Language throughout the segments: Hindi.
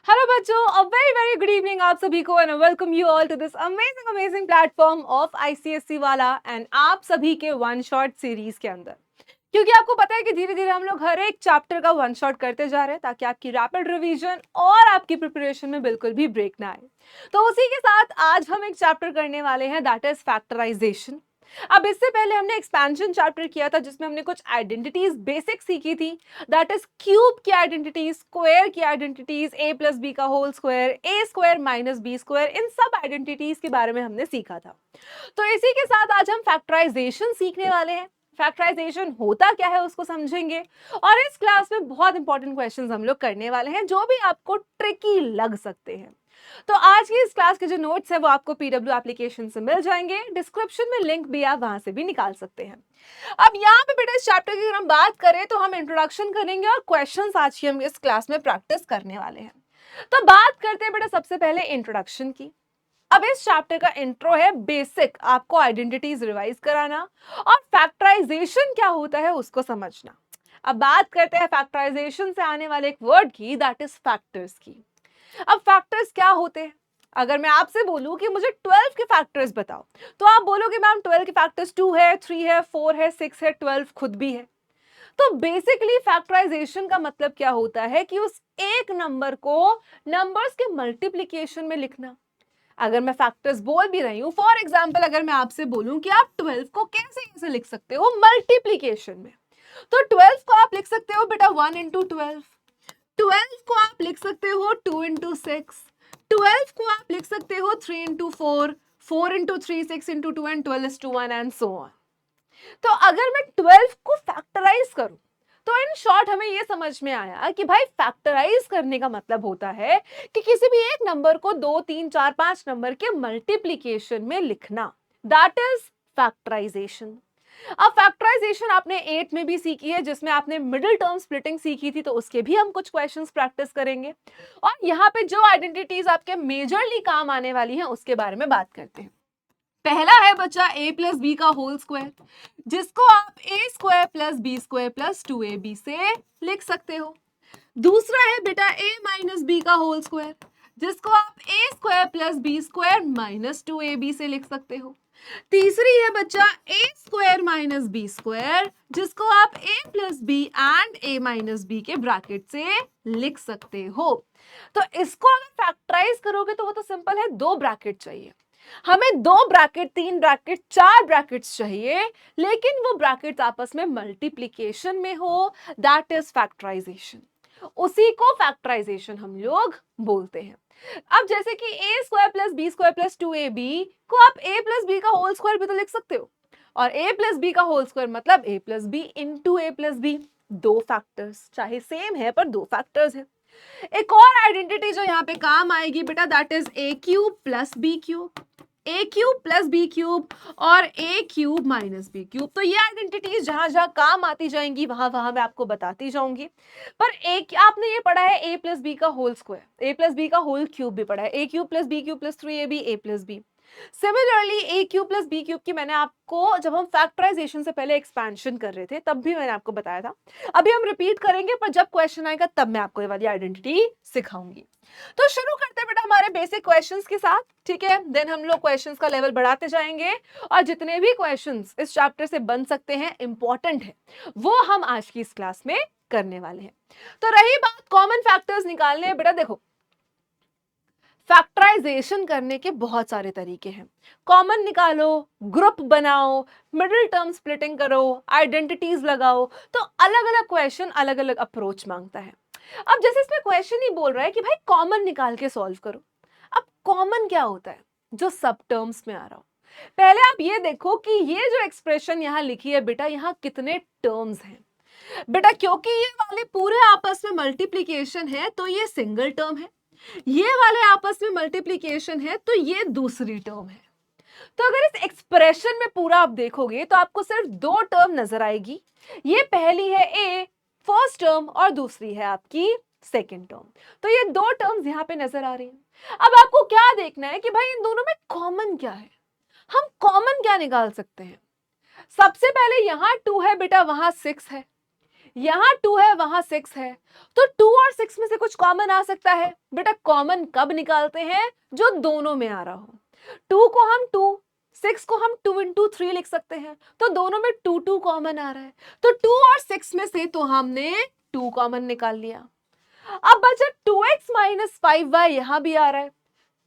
हेलो बच्चों, a very very good evening आप सभी को and welcome you all to this amazing amazing platform of ICSC वाला एंड आप सभी के वन शॉट सीरीज के अंदर। क्योंकि आपको पता है कि धीरे धीरे हम लोग हर एक चैप्टर का वन शॉट करते जा रहे हैं ताकि आपकी रैपिड रिवीजन और आपकी प्रिपरेशन में बिल्कुल भी ब्रेक ना आए। तो उसी के साथ आज हम एक चैप्टर करने वाले हैं, दैट इज फैक्टराइजेशन। अब इससे पहले हमने एक्सपेंशन चैप्टर किया था जिसमें हमने कुछ आइडेंटिटीज बेसिक सीखी थी, दैट इज क्यूब की आइडेंटिटीज, स्क्वायर की आइडेंटिटीज, ए प्लस बी का होल स्क्वायर, ए स्क्वायर माइनस बी स्क्वायर, इन सब आइडेंटिटीज के बारे में हमने सीखा था। तो इसी के साथ आज हम फैक्टराइजेशन सीखने वाले हैं। फैक्टराइजेशन होता क्या है उसको समझेंगे और इस क्लास में बहुत इंपॉर्टेंट क्वेश्चंस हम लोग करने वाले हैं जो भी आपको ट्रिकी लग सकते हैं। तो आज की इस क्लास के जो नोट्स है वो आपको पीडब्ल्यू एप्लीकेशन से मिल जाएंगे, डिस्क्रिप्शन में लिंक भी आप वहां से भी निकाल सकते हैं। अब यहाँ पे बेटा इस चैप्टर की अगर हम बात करें तो हम इंट्रोडक्शन करेंगे और क्वेश्चंस आज की हम इस क्लास में प्रैक्टिस करने वाले हैं। तो बात करते हैं बेटा सबसे पहले इंट्रोडक्शन की। अब इस चैप्टर का इंट्रो है बेसिक, आपको आइडेंटिटीज रिवाइज कराना और फैक्टराइजेशन क्या होता है उसको समझना। अब बात करते हैं फैक्टराइजेशन से आने वाले एक वर्ड की, दैट इज फैक्टर्स की। अब फैक्टर्स क्या होते हैं? अगर मैं आपसे बोलूं कि मुझे 12 के फैक्टर्स बताओ तो आप बोलोगे मैम 12 के फैक्टर्स 2 है, 3 है, 4 है, 6 है, 12 खुद भी है। तो बेसिकली फैक्टराइजेशन का मतलब क्या होता है कि उस एक नंबर को नंबर्स के मल्टीप्लिकेशन में लिखना। अगर मैं फैक्टर्स बोल भी रही हूं, फॉर एग्जाम्पल अगर मैं आपसे बोलूं कि आप 12 को कैसे कैसे लिख सकते हो मल्टीप्लिकेशन में, तो 12 को आप लिख सकते हो बेटा 1 इंटू 12, 12 को आप लिख सकते हो 2 इंटू 6, 12 को आप लिख सकते हो 3 into 4, 4 into 3, 6 into 2 and 12 is to 1 and so on. तो अगर मैं 12 को फैक्टराइज करूं तो इन शॉर्ट हमें यह समझ में आया कि भाई फैक्टराइज करने का मतलब होता है कि किसी भी एक नंबर को 2, 3, 4, 5 नंबर के मल्टीप्लिकेशन में लिखना, दैट इज फैक्टराइजेशन। अब फैक्टराइजेशन आपने 8 में भी सीखी है जिसमें आपने मिडिल टर्म स्प्लिटिंग सीखी थी, तो उसके भी हम कुछ क्वेश्चंस प्रैक्टिस करेंगे और यहाँ पे जो आइडेंटिटीज आपके मेजरली काम आने वाली हैं उसके बारे में बात करते हैं। पहला है बच्चा ए प्लस बी का होल स्क्वायर, जिसको आप a square plus b square plus 2ab से लिख सकते हो। दूसरा है बेटा ए माइनस बी का होल स्क्वायर, जिसको आप a square plus b square minus 2ab से लिख सकते हो। तीसरी है बच्चा a square minus b square, जिसको आप a plus b and a minus b के ब्रैकेट से लिख सकते हो। तो इसको अगर फैक्टराइज करोगे तो वो तो सिंपल है, दो ब्रैकेट चाहिए हमें, दो ब्रैकेट, तीन ब्रैकेट, चार ब्रैकेट्स चाहिए, लेकिन वो ब्रैकेट्स आपस में मल्टीप्लिकेशन में हो, दैट इज फैक्टराइजेशन। उसी को फैक्टराइजेशन हम लोग बोलते हैं। अब जैसे कि a square plus b square plus 2ab को आप ए प्लस बी का होल स्क्वायर भी तो लिख सकते हो, और ए प्लस बी का होल स्क्वायर मतलब a plus b into a plus b, दो फैक्टर्स, चाहे सेम है पर दो फैक्टर्स है। एक और आइडेंटिटी जो यहाँ पे काम आएगी बेटा, that is a cube plus b cube, a cube plus b cube और a cube minus b cube. तो ये आइडेंटिटीज जहां जहां काम आती जाएंगी वहां वहां मैं आपको बताती जाऊंगी। पर एक आपने ये पढ़ा है ए प्लस बी का whole square, a plus b का होल क्यूब भी पढ़ा है, a cube plus b cube plus 3ab a plus b. Similarly a cube plus b cube की मैंने आपको जब हम फैक्टराइजेशन से पहले एक्सपेंशन कर रहे थे तब भी मैंने आपको बताया था, अभी हम रिपीट करेंगे पर जब क्वेश्चन आएगा तब मैं आपको ये वाली आइडेंटिटी सिखाऊंगी। तो शुरू करते हैं बेटा हमारे बेसिक क्वेश्चंस के साथ, ठीक है? देन हम लोग क्वेश्चंस का लेवल बढ़ाते जाएंगे और जितने भी क्वेश्चंस इस चैप्टर से बन सकते हैं, इंपॉर्टेंट है, वो हम आज की इस क्लास में करने वाले हैं। तो रही बात कॉमन फैक्टर्स निकालने, बेटा देखो फैक्टराइजेशन करने के बहुत सारे तरीके हैं। कॉमन निकालो, ग्रुप बनाओ, मिडिल टर्म स्प्लिटिंग करो, आइडेंटिटीज लगाओ, तो अलग अलग क्वेश्चन अलग अलग अप्रोच मांगता है। अब जैसे इसमें क्वेश्चन ही बोल रहा है कि भाई कॉमन निकाल के सॉल्व करो। अब कॉमन क्या होता है? जो सब टर्म्स में आ रहा हो। पहले आप ये देखो कि ये जो एक्सप्रेशन यहां लिखी है बेटा, यहां कितने टर्म्स हैं बेटा, क्योंकि ये वाले पूरे आपस में मल्टीप्लीकेशन है तो ये सिंगल टर्म है, ये वाले आपस में मल्टीप्लिकेशन है तो ये दूसरी टर्म है। तो अगर इस एक्सप्रेशन में पूरा आप देखोगे तो आपको सिर्फ दो टर्म नजर आएगी, ये पहली है ए फर्स्ट टर्म और दूसरी है आपकी सेकंड टर्म। तो ये दो टर्म्स यहां पे नजर आ रही हैं। अब आपको क्या देखना है कि भाई इन दोनों में कॉमन क्या है, हम कॉमन क्या निकाल सकते हैं। सबसे पहले यहां 2 है बेटा, वहां 6 है, यहाँ 2 है, वहां 6 है, तो 2 और 6 में से कुछ कॉमन आ सकता है। बेटा कॉमन कब निकालते हैं? जो दोनों में आ रहा हो। 2 को हम 2, 6 को हम 2 इंटू 3 लिख सकते हैं, तो दोनों में 2 2 कॉमन आ रहा है, तो 2 और 6 में से तो हमने 2 कॉमन निकाल लिया। अब बचा 2x माइनस 5y, यहां भी आ रहा है,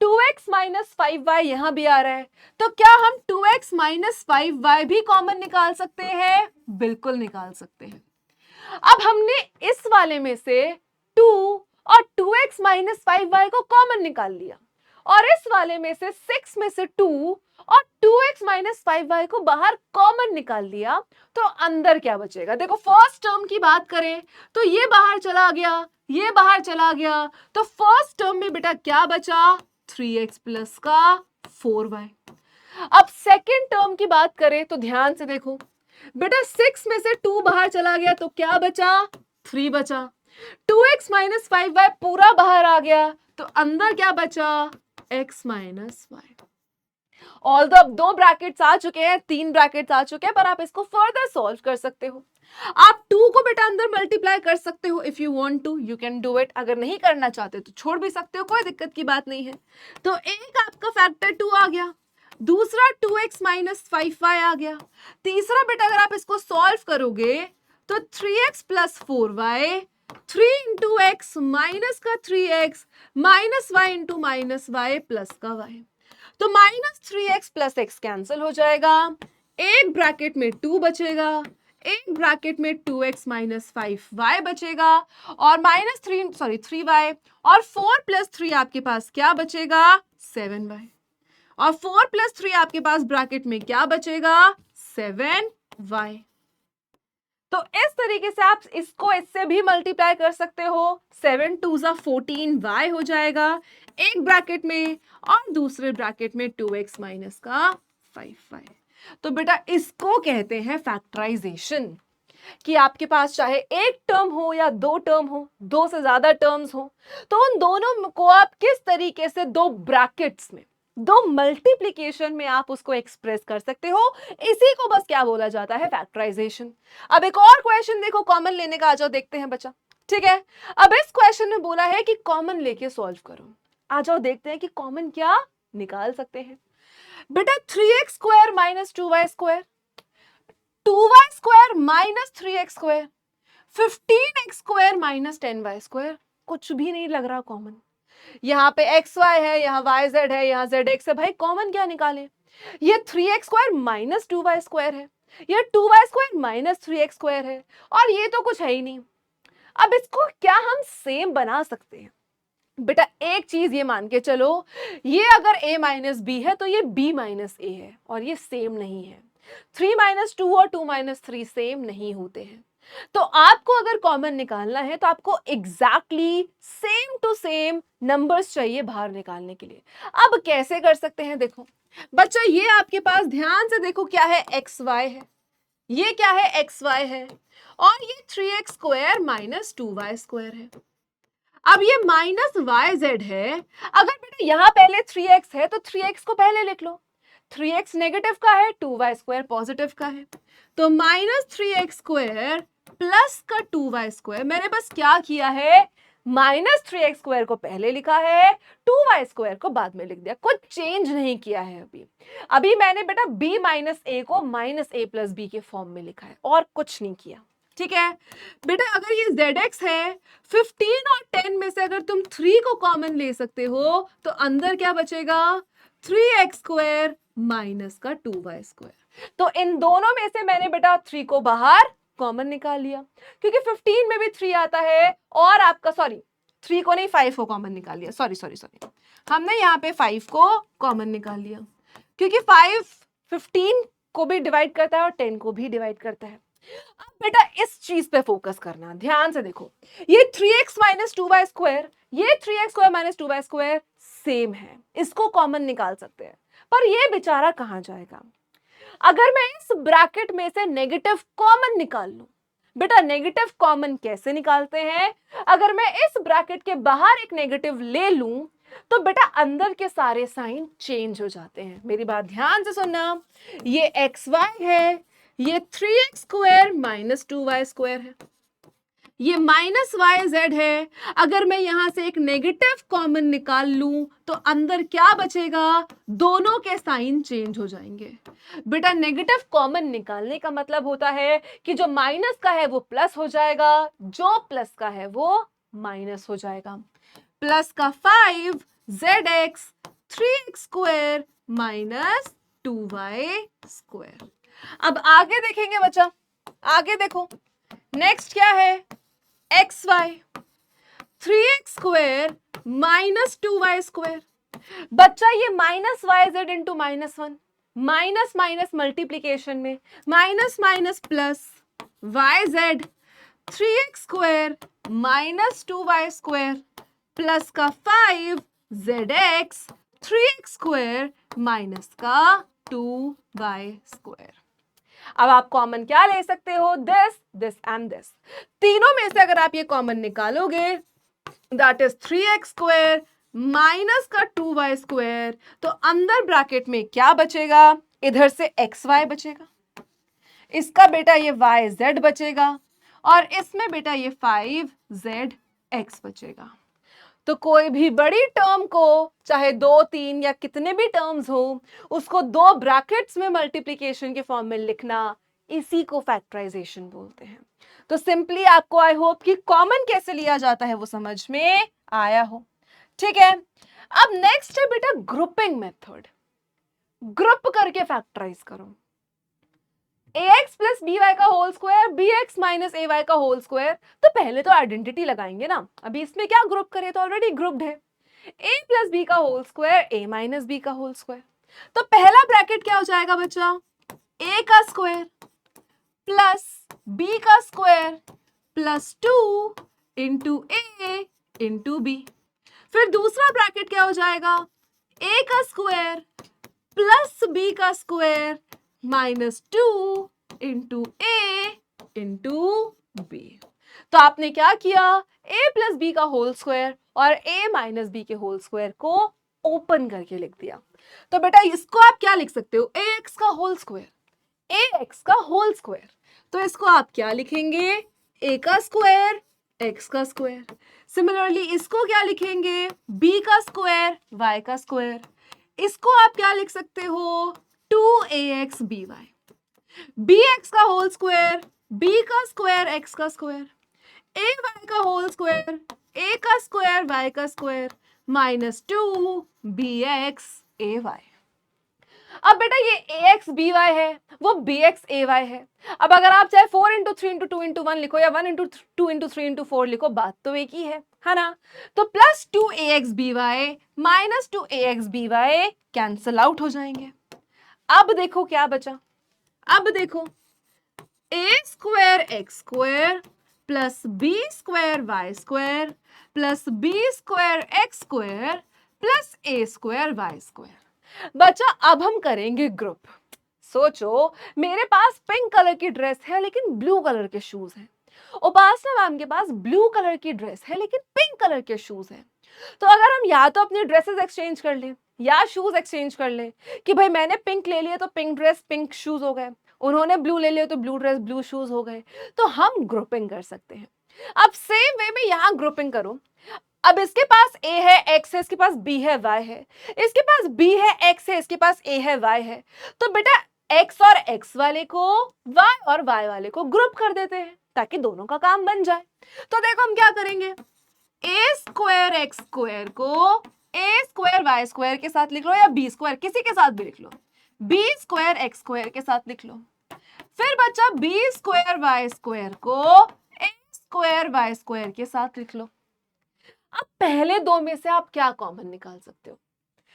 2x माइनस 5y यहां भी आ रहा है, तो क्या हम 2x माइनस 5y भी कॉमन निकाल सकते हैं? बिल्कुल निकाल सकते हैं। अब हमने इस वाले में से 2 और 2x माइनस 5y को कॉमन निकाल लिया, और इस वाले में से 6 में से 2 और 2x माइनस 5y को बाहर कॉमन निकाल लिया, तो अंदर क्या बचेगा? देखो फर्स्ट टर्म की बात करें तो ये बाहर चला गया, ये बाहर चला गया, तो फर्स्ट टर्म में बेटा क्या बचा? 3x प्लस का 4y। अब सेकेंड टर्म की बात करें तो ध्यान से देखो बेटा, 6 में से 2 बाहर चला गया तो क्या बचा? 3 बचा। 2x माइनस 5y पूरा बाहर आ गया, तो अंदर क्या बचा? x minus y। All the 2 brackets आ चुके हैं, 3 ब्रैकेट्स आ चुके हैं, पर आप इसको फर्दर सॉल्व कर सकते हो। आप 2 को बेटा अंदर मल्टीप्लाई कर सकते हो, if you want to you can do it. अगर नहीं करना चाहते तो छोड़ भी सकते हो, कोई दिक्कत की बात नहीं है। तो एक आपका फैक्टर 2 आ गया, दूसरा 2x माइनस 5y आ गया, तीसरा बेटा अगर आप इसको सॉल्व करोगे तो 3x plus 4y, 3 into x minus का 3x minus y into minus y plus का y, तो minus 3x plus x cancel हो जाएगा, एक ब्रैकेट में 2 बचेगा, एक ब्रैकेट में 2x माइनस 5y बचेगा, और माइनस 3y, और 4 प्लस 3 आपके पास क्या बचेगा? 7y, और 4 प्लस 3 आपके पास ब्रैकेट में क्या बचेगा? 7y। तो इस तरीके से आप इसको इससे भी मल्टीप्लाई कर सकते हो, 7 2 जा 14y हो जाएगा एक ब्रैकेट में, और दूसरे ब्रैकेट में 2x माइनस का 5y। तो बेटा इसको कहते हैं फैक्टराइजेशन, कि आपके पास चाहे एक टर्म हो या 2 टर्म हो, 2 से ज्यादा टर्म्स हो, तो उन दोनों को आप किस तरीके से 2 ब्रैकेट्स में, 2 मल्टीप्लिकेशन में आप उसको एक्सप्रेस कर सकते हो। इसी को बस क्या बोला जाता है? फैक्टराइजेशन। अब एक और क्वेश्चन देखो, कॉमन लेने का, आ जाओ देखते हैं बच्चा। ठीक है, अब इस क्वेश्चन में बोला है कि कॉमन लेके सॉल्व करो। आ जाओ देखते हैं कि कॉमन क्या निकाल सकते हैं। बेटा 3x square minus 2y square, 2y square minus 3x square, 15x square minus 10y square, कुछ भी नहीं लग रहा कॉमन। यहाँ पे xy है, यहाँ yz है, यहाँ zx है, भाई कॉमन क्या निकाले? ये 3x square minus 2y square है, ये 2y square minus 3x square है, और ये तो कुछ है ही नहीं। अब इसको क्या हम सेम बना सकते हैं? बेटा एक चीज ये मान के चलो, ये अगर a माइनस बी है तो ये b माइनस ए है, और ये सेम नहीं है। 3 माइनस 2 और 2 माइनस 3 सेम नहीं होते हैं। तो आपको अगर कॉमन निकालना है तो आपको exactly same to same numbers चाहिए बाहर निकालने के लिए। अब कैसे कर सकते हैं? देखो बच्चा, ये आपके पास ध्यान से देखो, क्या है? एक्स वाई है, ये क्या है? एक्स वाई है, और ये 3x square minus 2y square है। अब ये माइनस वाई जेड है, अगर बेटा यहाँ पहले 3x है तो 3x को पहले लिख लो, 3x नेगेटिव का है, 2y स्क्वायर पॉजिटिव का है, तो माइनस 3x स्क्वायर प्लस का 2y स्क्वायर। मैंने बस क्या किया है? माइनस 3x स्क्वायर को पहले लिखा है, 2y स्क्वायर को बाद में लिख दिया, कुछ चेंज नहीं किया है। अभी मैंने बेटा b माइनस ए को माइनस ए प्लस बी के फॉर्म में लिखा है, और कुछ नहीं किया। ठीक है बेटा, अगर ये zx है, 15 और 10 में से अगर तुम 3 को कॉमन ले सकते हो तो अंदर क्या बचेगा? 3x स्क्वायर माइनस का 2y स्क्वायर। तो इन दोनों में से मैंने बेटा 3 को बाहर कॉमन निकाल लिया, क्योंकि 15 में भी 3 आता है, और आपका 3 को नहीं 5 को कॉमन निकाल लिया, सॉरी हमने यहाँ पे 5 को कॉमन निकाल लिया, क्योंकि 5 15 को भी डिवाइड करता है और 10 को भी डिवाइड करता है। अब बेटा इस चीज पे फोकस करना, ध्यान से देखो, ये 3x माइनस 2y स्क्वायर, ये 3x square minus 2y square same है, इसको कॉमन निकाल सकते हैं, पर ये बेचारा कहां जाएगा? अगर मैं इस ब्रैकेट में से नेगेटिव कॉमन निकाल लूं, बेटा नेगेटिव कॉमन कैसे निकालते हैं? अगर मैं इस ब्रैकेट के बाहर एक नेगेटिव ले लूं तो बेटा अंदर के सारे साइन चेंज हो जाते हैं। मेरी बात ध्यान से सुनना, ये xy है, ये 3x square minus 2y square है, ये माइनस वाई जेड है। अगर मैं यहां से एक नेगेटिव कॉमन निकाल लूं तो अंदर क्या बचेगा, दोनों के साइन चेंज हो जाएंगे। बेटा नेगेटिव कॉमन निकालने का मतलब होता है कि जो माइनस का है वो प्लस हो जाएगा, जो प्लस का है वो माइनस हो जाएगा। प्लस का 5 z x 3x square minus 2y square. अब आगे देखेंगे बच्चा, आगे देखो नेक्स्ट क्या है, x y 3x square minus 2y square. बच्चा ये minus y z into -1, minus minus multiplication में minus minus plus y z 3x square minus 2y square plus का 5 z x 3x square minus का 2y स्क्वायर। अब आप कॉमन क्या ले सकते हो, दिस एंड दिस। तीनों में से अगर आप ये कॉमन निकालोगे that is 3x square minus का 2y स्क्वायर, तो अंदर ब्रैकेट में क्या बचेगा, इधर से xy बचेगा, इसका बेटा ये yz बचेगा और इसमें बेटा ये 5zx बचेगा। तो कोई भी बड़ी टर्म को चाहे 2, 3 या कितने भी टर्म्स हो, उसको दो ब्रैकेट्स में मल्टीप्लिकेशन के फॉर्म में लिखना, इसी को फैक्टराइजेशन बोलते हैं। तो सिंपली आपको आई होप कि कॉमन कैसे लिया जाता है वो समझ में आया हो। ठीक है, अब नेक्स्ट है बेटा ग्रुपिंग मेथड। ग्रुप करके फैक्टराइज करो। ax प्लस बी वाई का होल स्क्वायर bx माइनस ए वाई का होल स्क्वायर, तो पहले तो आइडेंटिटी लगाएंगे ना। अभी इसमें क्या ग्रुप करें, तो ऑलरेडी ग्रुप्ड है। a प्लस बी का whole square a minus b का होल स्क्वायर, तो पहला ब्रैकेट क्या हो जाएगा बच्चा, a का स्क्वायर प्लस b का square plus 2 into a into b. फिर दूसरा ब्रैकेट क्या हो जाएगा, a का स्क्वायर प्लस b का square minus 2 into a into b. तो आपने क्या किया, a प्लस बी का होल स्क्वायर और a माइनस बी के होल स्क्वायर को ओपन करके लिख दिया। तो बेटा इसको आप क्या लिख सकते हो, ax का होल स्क्वायर, ax का होल स्क्वायर। तो इसको आप क्या लिखेंगे, a का स्क्वायर x का स्क्वायर। सिमिलरली इसको क्या लिखेंगे, b का स्क्वायर y का स्क्वायर। इसको आप क्या लिख सकते हो, 2ax by, bx का होल स्क्वायर b का स्क्वायर x का स्क्वायर, ay का होल स्क्वायर a का स्क्वायर y का स्क्वायर माइनस 2bx ay। अब बेटा ये ax by है, वो bx ay है। अब अगर आप चाहे 4 इंटू 3 इंटू 2 इंटू 1 लिखो या 1 इंटू 2 इंटू 3 इंटू 4 लिखो, बात तो एक ही है ना। तो plus 2ax by minus 2ax by cancel out हो जाएंगे। अब देखो क्या बचा, अब देखो a square x square plus b square y square plus b square x square plus a square y square. बचा अब हम करेंगे ग्रुप। सोचो मेरे पास पिंक कलर की ड्रेस है लेकिन ब्लू कलर के शूज हैं, उपासना मैम के पास ब्लू कलर की ड्रेस है लेकिन पिंक कलर के शूज हैं। तो अगर हम या तो अपनी ड्रेसेस एक्सचेंज कर लें या शूज एक्सचेंज कर लें, कि भाई मैंने पिंक ले लिया तो पिंक ड्रेस पिंक शूज हो गए, उन्होंने ब्लू ले लिया तो ब्लू ड्रेस ब्लू शूज हो गए, तो हम ग्रुपिंग कर सकते हैं। अब सेम वे में यहां ग्रुपिंग करो। अब इसके पास a है, x है, इसके पास b है, y है, इसके पास b है, x है, इसके पास a है, y है। तो बेटा x और x वाले को y और y वाले को ग्रुप कर देते हैं ताकि दोनों का काम बन जाए। तो देखो हम क्या करेंगे, a स्क्वायर एक्स स्क्वायर को a स्क्वायर वाई स्क्वायर के साथ लिख लो या b स्क्वायर किसी के साथ भी लिख लो, b स्क्वायर एक्स स्क्वायर के साथ लिख लो। फिर बच्चा b स्क्वायर वाई स्क्वायर को a स्क्वायर वाई स्क्वायर के साथ लिख लो। अब पहले दो में से आप क्या कॉमन निकाल सकते हो,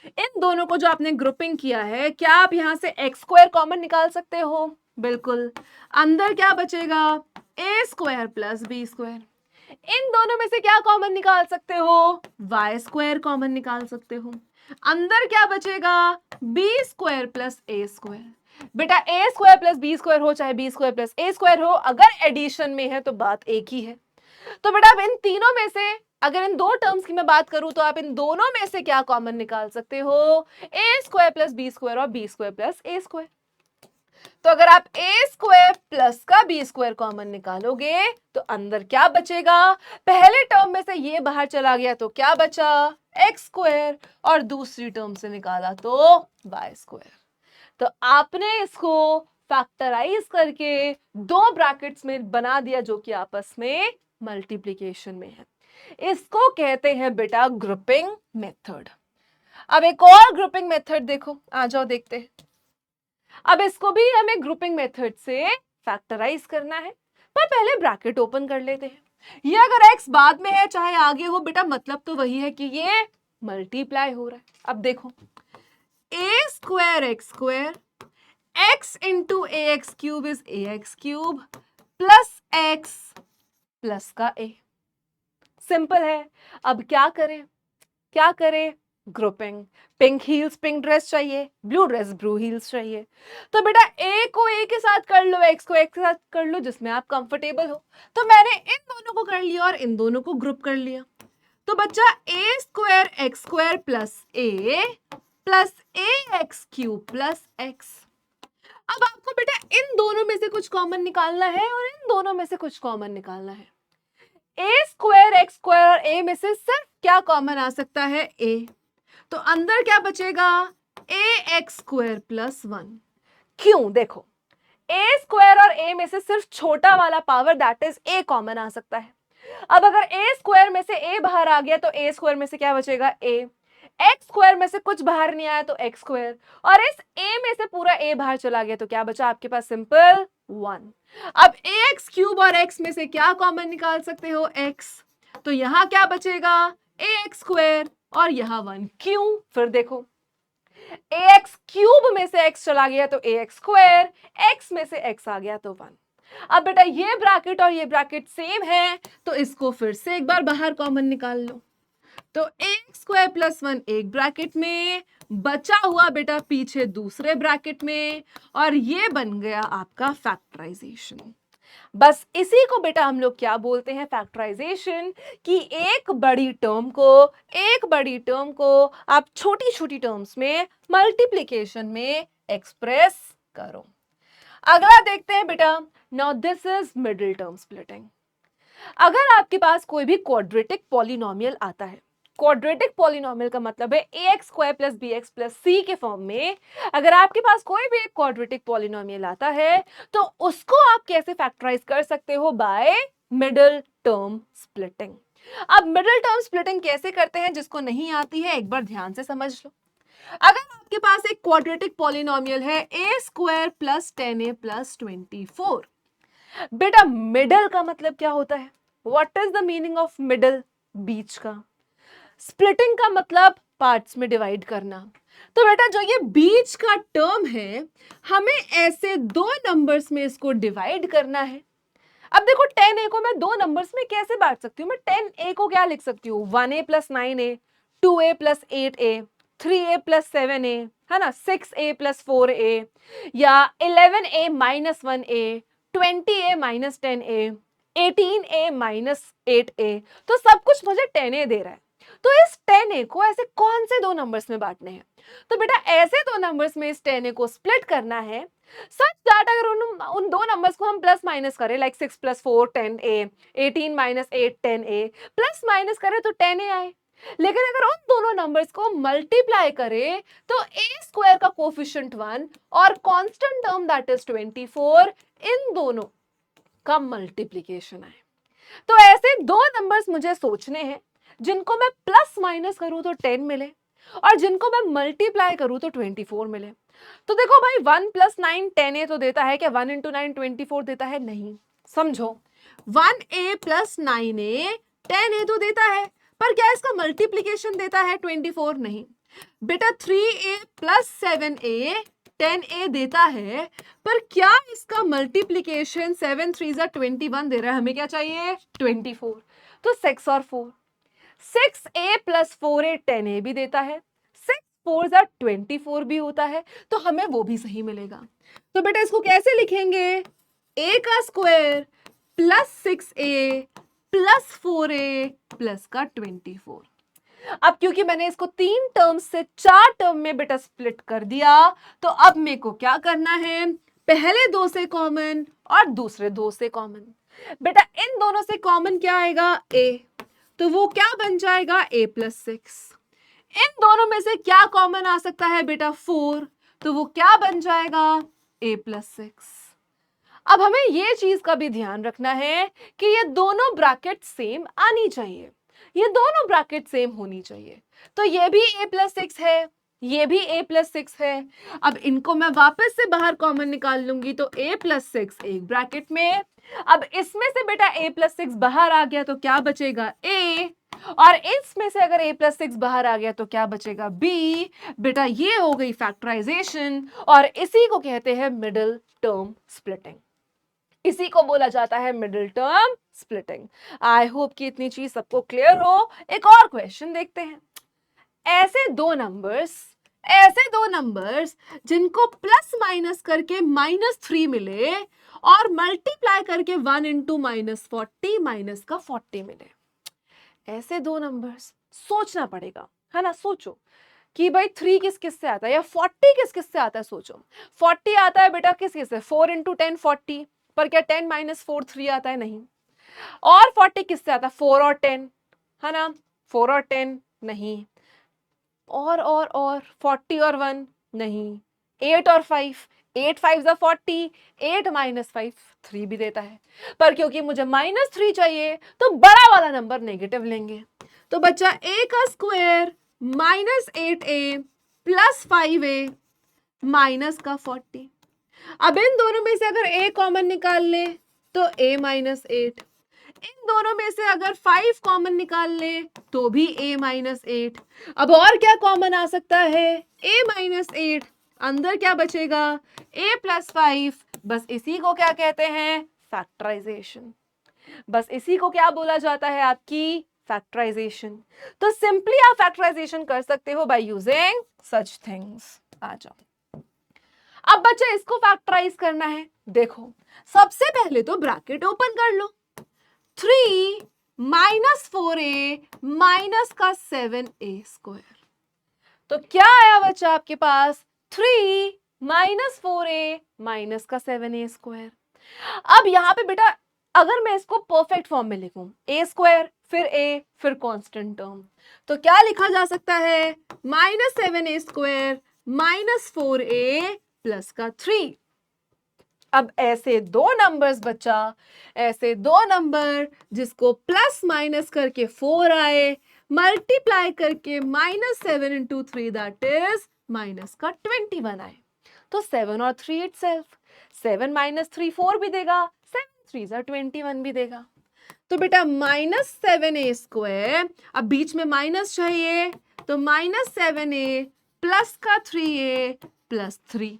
इन दोनों को जो आपने ग्रुपिंग किया है, क्या आप यहां से एक्स स्क्वायर कॉमन निकाल सकते हो, बिल्कुल। अंदर क्या बचेगा, a square plus b square. इन दोनों में से क्या कॉमन निकाल सकते हो, वाई स्क्वायर कॉमन निकाल सकते हो। अंदर क्या बचेगा, B square plus a square. बेटा a square plus b square हो चाहे B square plus a square हो, अगर एडिशन में है तो बात एक ही है। तो बेटा अब इन तीनों में से अगर इन दो टर्म्स की मैं बात करूं तो आप इन दोनों में से क्या कॉमन निकाल सकते हो, ए स्क्वायर प्लस बी स्क्वायर और B square plus a square. तो अगर आप ए स्क्वायर प्लस का बी स्क्वायर कॉमन निकालोगे तो अंदर क्या बचेगा, पहले टर्म में से ये बाहर चला गया तो क्या बचा, एक्स स्क्वायर, और दूसरी टर्म से निकाला तो वाई स्क्वायर। तो आपने इसको फैक्टराइज करके दो ब्रैकेट्स में बना दिया जो कि आपस में मल्टीप्लिकेशन में है। इसको कहते हैं बेटा ग्रुपिंग मेथड। अब एक और ग्रुपिंग मेथड देखो, आ जाओ देखते हैं। अब इसको भी हमें ग्रुपिंग मेथड से फैक्टराइज करना है, पर पहले ब्रैकेट ओपन कर लेते हैं। ये अगर x बाद में है चाहे आगे हो बेटा, मतलब तो वही है कि ये मल्टीप्लाई हो रहा है। अब देखो a square x square x into a x cube is a x cube plus x plus का a। सिंपल है। अब क्या करें, क्या करें, grouping. Pink heels pink dress चाहिए, ब्लू ड्रेस ब्लू हील्स चाहिए। तो बेटा ए को ए के साथ कर लो, एक्स को एक्स के साथ कर लो, जिसमें आप कंफर्टेबल हो। तो मैंने इन दोनों को कर लिया और इन दोनों को ग्रुप कर लिया। तो बच्चा a square x square plus A x cube plus x. अब आपको बेटा इन दोनों में से कुछ कॉमन निकालना है और इन दोनों में से कुछ कॉमन निकालना है। ए स्क्वायर एक्स स्क्वायर और ए में से सिर्फ क्या कॉमन आ सकता है, ए। तो अंदर क्या बचेगा, ए एक्स स्क्वायर प्लस 1। क्यों, देखो ए स्क्वायर और ए में से सिर्फ छोटा वाला power that is a common आ सकता है। अब अगर ए स्क्वायर में से ए बाहर आ गया तो ए स्क्वायर में से क्या बचेगा, ए। एक्स स्क्वायर में से कुछ बाहर नहीं आया तो एक्स स्क्वायर, और इस ए में से पूरा ए बाहर चला गया तो क्या बचा आपके पास, सिंपल 1। अब ए एक्स क्यूब और एक्स में से क्या कॉमन निकाल सकते हो, एक्स। तो यहां क्या बचेगा, ए एक्स स्क्वायर और यहां 1। क्यों, फिर देखो ए एक्स क्यूब में से एक्स चला गया तो ए एक्स स्क्वायर, एक्स में से एक्स आ गया तो 1। अब बेटा ये ब्रैकेट और ये ब्रैकेट सेम है तो इसको फिर से एक बार बाहर कॉमन निकाल लो। तो एक्स स्क्वायर प्लस 1 एक ब्रैकेट में, बचा हुआ बेटा पीछे दूसरे ब्रैकेट में, और ये बन गया आपका फैक्टराइजेशन। बस इसी को बेटा हम लोग क्या बोलते हैं, फैक्टराइजेशन। कि एक बड़ी टर्म को आप छोटी छोटी टर्म्स में मल्टीप्लिकेशन में एक्सप्रेस करो। अगला देखते हैं बेटा, now this is middle term splitting. अगर आपके पास कोई भी क्वाड्रेटिक पॉलिनोमियल आता है, क्वाड्रेटिक पॉलिनोमियल का मतलब है a x square plus b x plus c के फॉर्म में, अगर आपके पास कोई भी एक क्वाड्रेटिक पॉलिनोमियल आता है तो उसको आप कैसे फैक्टराइज कर सकते हो, बाय मिडिल टर्म स्प्लिटिंग। अब मिडिल टर्म स्प्लिटिंग कैसे करते हैं, जिसको नहीं आती है एक बार ध्यान से समझ लो। अगर आपके पास एक क्वाड्रेटिक पॉलिनोमियल है ए स्क्वायर प्लस 10a प्लस 24, बेटा मिडल का मतलब क्या होता है, what is the meaning of middle, बीच का। स्प्लिटिंग का मतलब पार्ट्स में डिवाइड करना। तो बेटा जो ये बीच का टर्म है, हमें ऐसे दो नंबर्स में इसको डिवाइड करना है। अब देखो 10a को मैं दो नंबर्स में कैसे बांट सकती हूँ, मैं 10a को क्या लिख सकती हूँ, 1a plus 9a, 2a plus 8a, 3a plus 7a, है ना, 6a प्लस 4a, या 11a minus 1a, 20a minus 10a, 18a minus 8a। तो सब कुछ मुझे 10a दे रहा है। तो इस 10a को ऐसे कौन से दो नंबर्स में बांटने हैं, तो बेटा ऐसे दो नंबर्स में इस 10a को स्प्लिट करना है सच दैट अगर उन दो नंबर्स को हम प्लस माइनस करें, like 6 plus 4 10a, 18 minus 8 10a, plus minus करें तो 10a आए। लेकिन अगर उन दोनों नंबर्स को मल्टीप्लाई करें तो a स्क्वायर का कोफिशिएंट 1 और कांस्टेंट टर्म दैट इज 24, इन दोनों का मल्टीप्लिकेशन आए। तो ऐसे दो नंबर्स मुझे सोचने हैं जिनको मैं प्लस माइनस करूं तो 10 मिले और जिनको मैं मल्टीप्लाई करूं तो 24 मिले। तो देखो भाई 1 प्लस 9 10a तो देता है क्या, 1 इंटू 9 24 देता है, नहीं। समझो 1a प्लस 9a 10a तो देता है, पर क्या इसका मल्टीप्लीकेशन देता है 24, नहीं। बेटा 3a प्लस 7a 10a देता है, पर क्या इसका मल्टीप्लीकेशन 7 3 21 दे रहा है, हमें क्या चाहिए 24। तो 6 और 4, 6a प्लस 4a 10a भी देता है, 6 4 24 भी होता है, तो हमें वो भी सही मिलेगा। तो बेटा इसको कैसे लिखेंगे, a का square plus 6a plus 4a plus का 24। अब क्योंकि मैंने इसको 3 टर्म से 4 टर्म में बेटा स्प्लिट कर दिया, तो अब मेरे को क्या करना है, पहले दो से कॉमन और दूसरे दो से कॉमन। बेटा इन दोनों से कॉमन क्या आएगा? a, तो वो क्या बन जाएगा? a+6। इन दोनों में से क्या कॉमन आ सकता है बेटा? 4, तो वो क्या बन जाएगा? a+6। अब हमें ये चीज का भी ध्यान रखना है कि ये दोनों ब्रैकेट सेम आनी चाहिए, ये दोनों ब्रैकेट सेम होनी चाहिए। तो ये भी a+6 है, ये भी a+6 है। अब इनको मैं वापस से बाहर कॉमन निकाल लूंगी तो a+6 एक ब्रैकेट में। अब इसमें से बेटा a+6 बाहर आ गया तो क्या बचेगा? a, और इसमें से अगर a+6 बाहर आ गया तो क्या बचेगा? b। बेटा ये हो गई फैक्टराइजेशन और इसी को कहते हैं मिडिल टर्म स्प्लिटिंग, इसी को बोला जाता है middle term splitting. I hope कि इतनी चीज सबको क्लियर हो। एक और क्वेश्चन देखते हैं। ऐसे दो नंबर्स जिनको प्लस माइनस करके -3 मिले और मल्टीप्लाई करके 1 इंटू -40 माइनस का 40 मिले, ऐसे दो नंबर्स सोचना पड़ेगा, है ना? सोचो कि भाई 3 किस किस से आता है या 40 किस किस से आता है। सोचो 40 आता है बेटा किस किस से? 4 इंटू 10 40, पर क्या 10 - 4 3 आता है? नहीं। और 40 किससे आता है? 4 और 10, है ना? 4 और 10 नहीं। और 40 और 1 नहीं। 8 और 5, 8 5 ज़ा 40, 8 - 5 3 भी देता है। पर क्योंकि मुझे -3 चाहिए तो बड़ा वाला नंबर नेगेटिव लेंगे। तो बच्चा a का स्क्वायर -8a + 5a माइनस का 40। अब इन दोनों में से अगर a कॉमन निकाल ले तो a -8, इन दोनों में से अगर 5 कॉमन निकाल ले तो भी a -8। अब और क्या कॉमन आ सकता है? a -8, अंदर क्या बचेगा? a + 5। बस इसी को क्या कहते हैं? फैक्टराइजेशन। बस इसी को क्या बोला जाता है? आपकी फैक्टराइजेशन। तो सिंपली आप फैक्टराइजेशन कर सकते हो बाय यूजिंग सच थिंग्स। आ जाओ, अब बच्चे इसको फैक्टराइज करना है। देखो सबसे पहले तो ब्रैकेट ओपन कर लो। 3 - 4a माइनस का 7a²। तो क्या आया बच्चा आपके पास? 3 - 4a माइनस का 7a²। अब यहां पे बेटा अगर मैं इसको परफेक्ट फॉर्म में लिखूं, a² फिर a फिर कांस्टेंट टर्म, तो क्या लिखा जा सकता है? -7a² - 4a प्लस का 3। अब ऐसे दो नंबर्स बच्चा, ऐसे दो नंबर जिसको प्लस माइनस करके 4 आए, मल्टीप्लाई करके -7 इंटू 3 दैट इज माइनस का 21 आए, तो 7 और 3 इटसेल्फ। 7 - 3 4 भी देगा, 7 3 ज़ा 21 भी देगा। तो बेटा -7a², अब बीच में माइनस चाहिए तो -7a प्लस का 3a प्लस 3।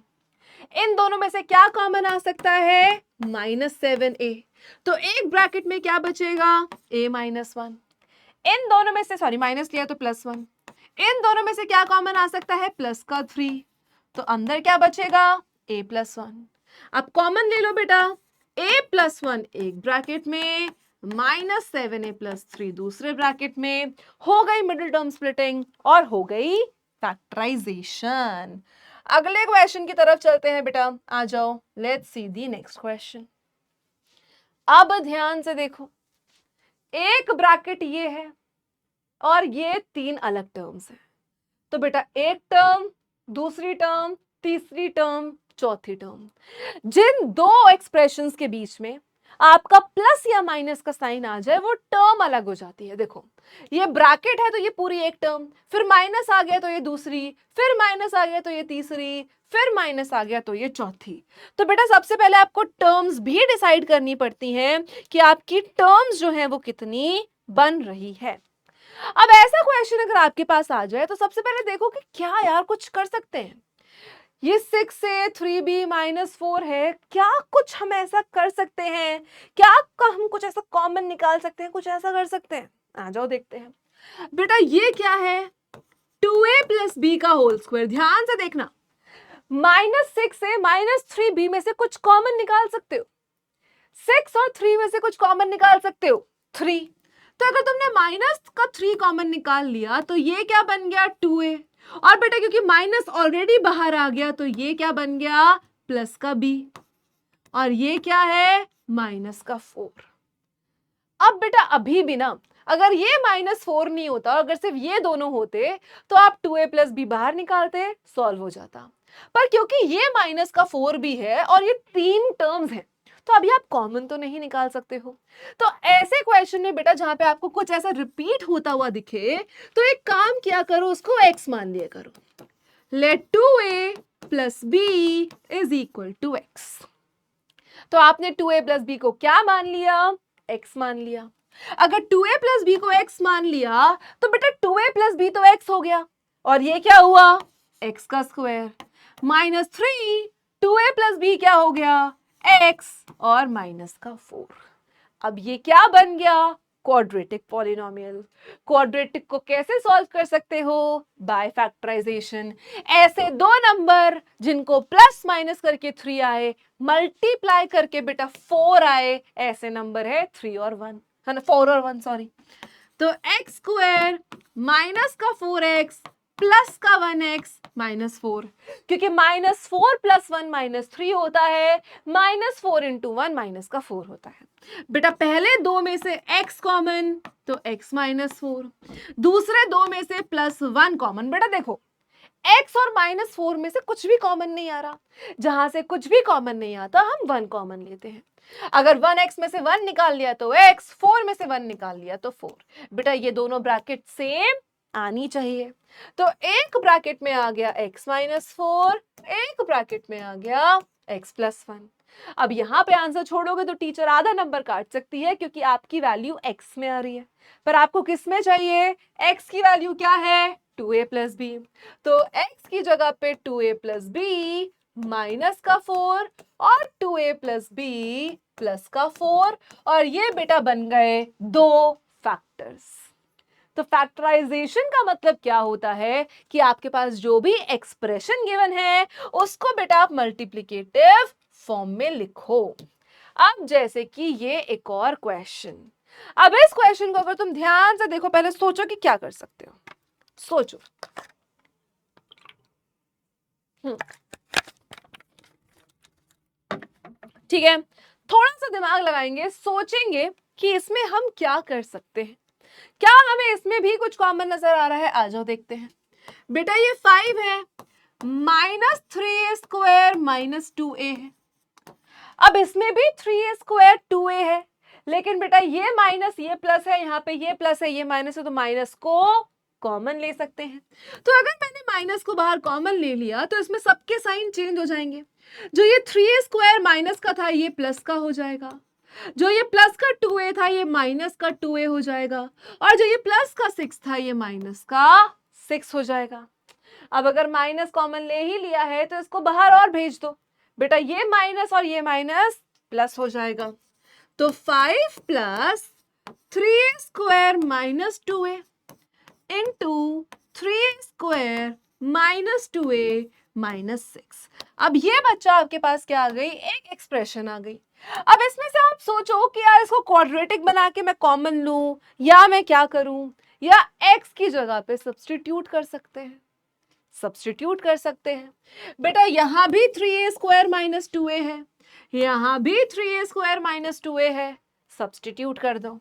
इन दोनों में से क्या कॉमन आ सकता है? -7a। तो एक ब्रैकेट में क्या बचेगा? a -1। इन दोनों में से, सॉरी माइनस लिया तो +1, इन दोनों में से क्या कॉमन आ सकता है? प्लस का 3, तो अंदर क्या बचेगा? a + 1। अब कॉमन ले लो बेटा, a + 1 एक ब्रैकेट में, -7a + 3 दूसरे ब्रैकेट में। हो गई मिडिल टर्म स्प्लिटिंग और हो गई फैक्टराइजेशन। अगले क्वेश्चन की तरफ चलते हैं बेटा, आ जाओ, let's see the next question. अब ध्यान से देखो, एक ब्रैकेट ये है और ये 3 अलग टर्म्स है। तो बेटा एक टर्म, दूसरी टर्म, तीसरी टर्म, चौथी टर्म, जिन दो एक्सप्रेशंस के बीच में आपका प्लस या माइनस का साइन आ जाए वो टर्म अलग हो जाती है। देखो ये ब्रैकेट है तो ये पूरी एक टर्म, फिर माइनस आ गया तो ये दूसरी, फिर माइनस आ गया तो ये तीसरी, फिर माइनस आ गया तो ये चौथी। तो बेटा सबसे पहले आपको टर्म्स भी डिसाइड करनी पड़ती हैं कि आपकी टर्म्स जो है वो कितनी बन रही है। अब ऐसा क्वेश्चन अगर आपके पास आ जाए तो सबसे पहले देखो कि क्या यार कुछ कर सकते हैं। ये 6 से 3b - 4 है, क्या कुछ हम ऐसा कर सकते हैं? क्या हम कुछ ऐसा कॉमन निकाल सकते हैं? कुछ ऐसा कर सकते हैं? आ जाओ देखते हैं। बेटा ये क्या है? 2a + b का होल स्क्वायर। ध्यान से देखना, -6 से -3b में से कुछ कॉमन निकाल सकते हो। 6 और 3 में से कुछ कॉमन निकाल सकते हो, 3। तो अगर तुमने माइनस का 3 कॉमन निकाल लिया तो ये क्या बन गया? 2a। और बेटा क्योंकि माइनस ऑलरेडी बाहर आ गया तो ये क्या बन गया? प्लस का b, और ये क्या है, माइनस का 4। अब बेटा अभी भी ना, अगर ये -4 नहीं होता, अगर सिर्फ ये दोनों होते तो आप 2a प्लस बी बाहर निकालते, सॉल्व हो जाता। पर क्योंकि ये माइनस का 4 भी है और ये 3 टर्म्स हैं, तो अभी आप कॉमन तो नहीं निकाल सकते हो। तो ऐसे क्वेश्चन में बेटा जहां पे आपको कुछ ऐसा रिपीट होता हुआ दिखे, तो एक काम किया करो, उसको x मान लिया करो। Let 2a plus b is equal to x। तो आपने 2a प्लस बी को क्या मान लिया, x मान लिया। अगर 2a प्लस बी को x मान लिया तो बेटा 2a प्लस बी तो x हो गया, और ये क्या हुआ, x का square minus 3, 2a plus B क्या हो गया, x और माइनस का 4। अब ये क्या बन गया, क्वाड्रेटिक पॉलिनोमियल। क्वाड्रेटिक को कैसे सॉल्व कर सकते हो, बाय फैक्टराइजेशन। ऐसे दो नंबर जिनको प्लस माइनस करके 3 आए, मल्टीप्लाई करके बेटा 4 आए, ऐसे नंबर है 3 और 1, है ना, 4 और 1 सॉरी। तो एक्स स्क्वायर माइनस का 4x प्लस का 1x माइनस 4, क्योंकि -4 + 1 -3 होता है, -4 × 1 माइनस का 4 होता है। बेटा पहले दो में से x कॉमन, तो x -4, दूसरे दो में से +1 कॉमन। बेटा देखो x और -4 में से कुछ भी कॉमन नहीं आ रहा, जहां से कुछ भी कॉमन नहीं आता हम 1 कॉमन लेते हैं। अगर 1x में से 1 निकाल लिया तो x, 4 में से 1 निकाल लिया तो 4। बेटा ये दोनों ब्रैकेट सेम आनी चाहिए, तो एक ब्रैकेट में आ गया x -4, एक ब्रैकेट में आ गया x + 1। अब यहां पे आंसर छोड़ोगे तो टीचर आधा नंबर काट सकती है, क्योंकि आपकी वैल्यू x में आ रही है, पर आपको किस में चाहिए, x की वैल्यू क्या है, 2a + b। तो x की जगह पे 2a + b माइनस का 4 और 2a + b प्लस का 4, और ये बेटा बन गए दो फैक्टर्स। तो फैक्टराइजेशन का मतलब क्या होता है कि आपके पास जो भी एक्सप्रेशन गिवन है उसको बेटा आप मल्टीप्लिकेटिव फॉर्म में लिखो। अब जैसे कि ये एक और क्वेश्चन, अब इस क्वेश्चन को अगर तुम ध्यान से देखो, पहले सोचो कि क्या कर सकते हो, सोचो। ठीक है, थोड़ा सा दिमाग लगाएंगे, सोचेंगे कि इसमें हम क्या कर सकते हैं, क्या हमें इसमें भी कुछ कॉमन नजर आ रहा है। आ जाओ देखते हैं। बेटा ये 5 है, -3a² -2a है। अब इसमें भी 3a² 2a है, लेकिन बेटा ये माइनस ये प्लस है, यहाँ पे ये प्लस है ये माइनस है, तो माइनस को कॉमन ले सकते हैं। तो अगर मैंने माइनस को बाहर कॉमन ले लिया तो इसमें सबके साइन चेंज हो जाएंगे। जो ये 3a² माइनस का था ये प्लस का हो जाएगा, जो ये प्लस का 2a था ये माइनस का 2a हो जाएगा, और जो ये प्लस का 6 था ये माइनस का 6 हो जाएगा। अब अगर माइनस कॉमन ले ही लिया है तो इसको बाहर और भेज दो, बेटा ये माइनस और ये माइनस प्लस हो जाएगा। तो 5 + 3a² -2a into 3a² -2a -6। अब ये बच्चा आपके पास क्या आ गई, एक एक्सप्रेशन आ गई। अब इसमें से आप सोचो कि यार इसको क्वाड्रेटिक बना के मैं कॉमन लूं या मैं क्या करूं, या x की जगह पे सब्स्टिट्यूट कर सकते हैं, सब्स्टिट्यूट कर सकते हैं। बेटा यहां भी 3a² -2a है, यहां भी 3a² -2a है, सब्स्टिट्यूट कर दो।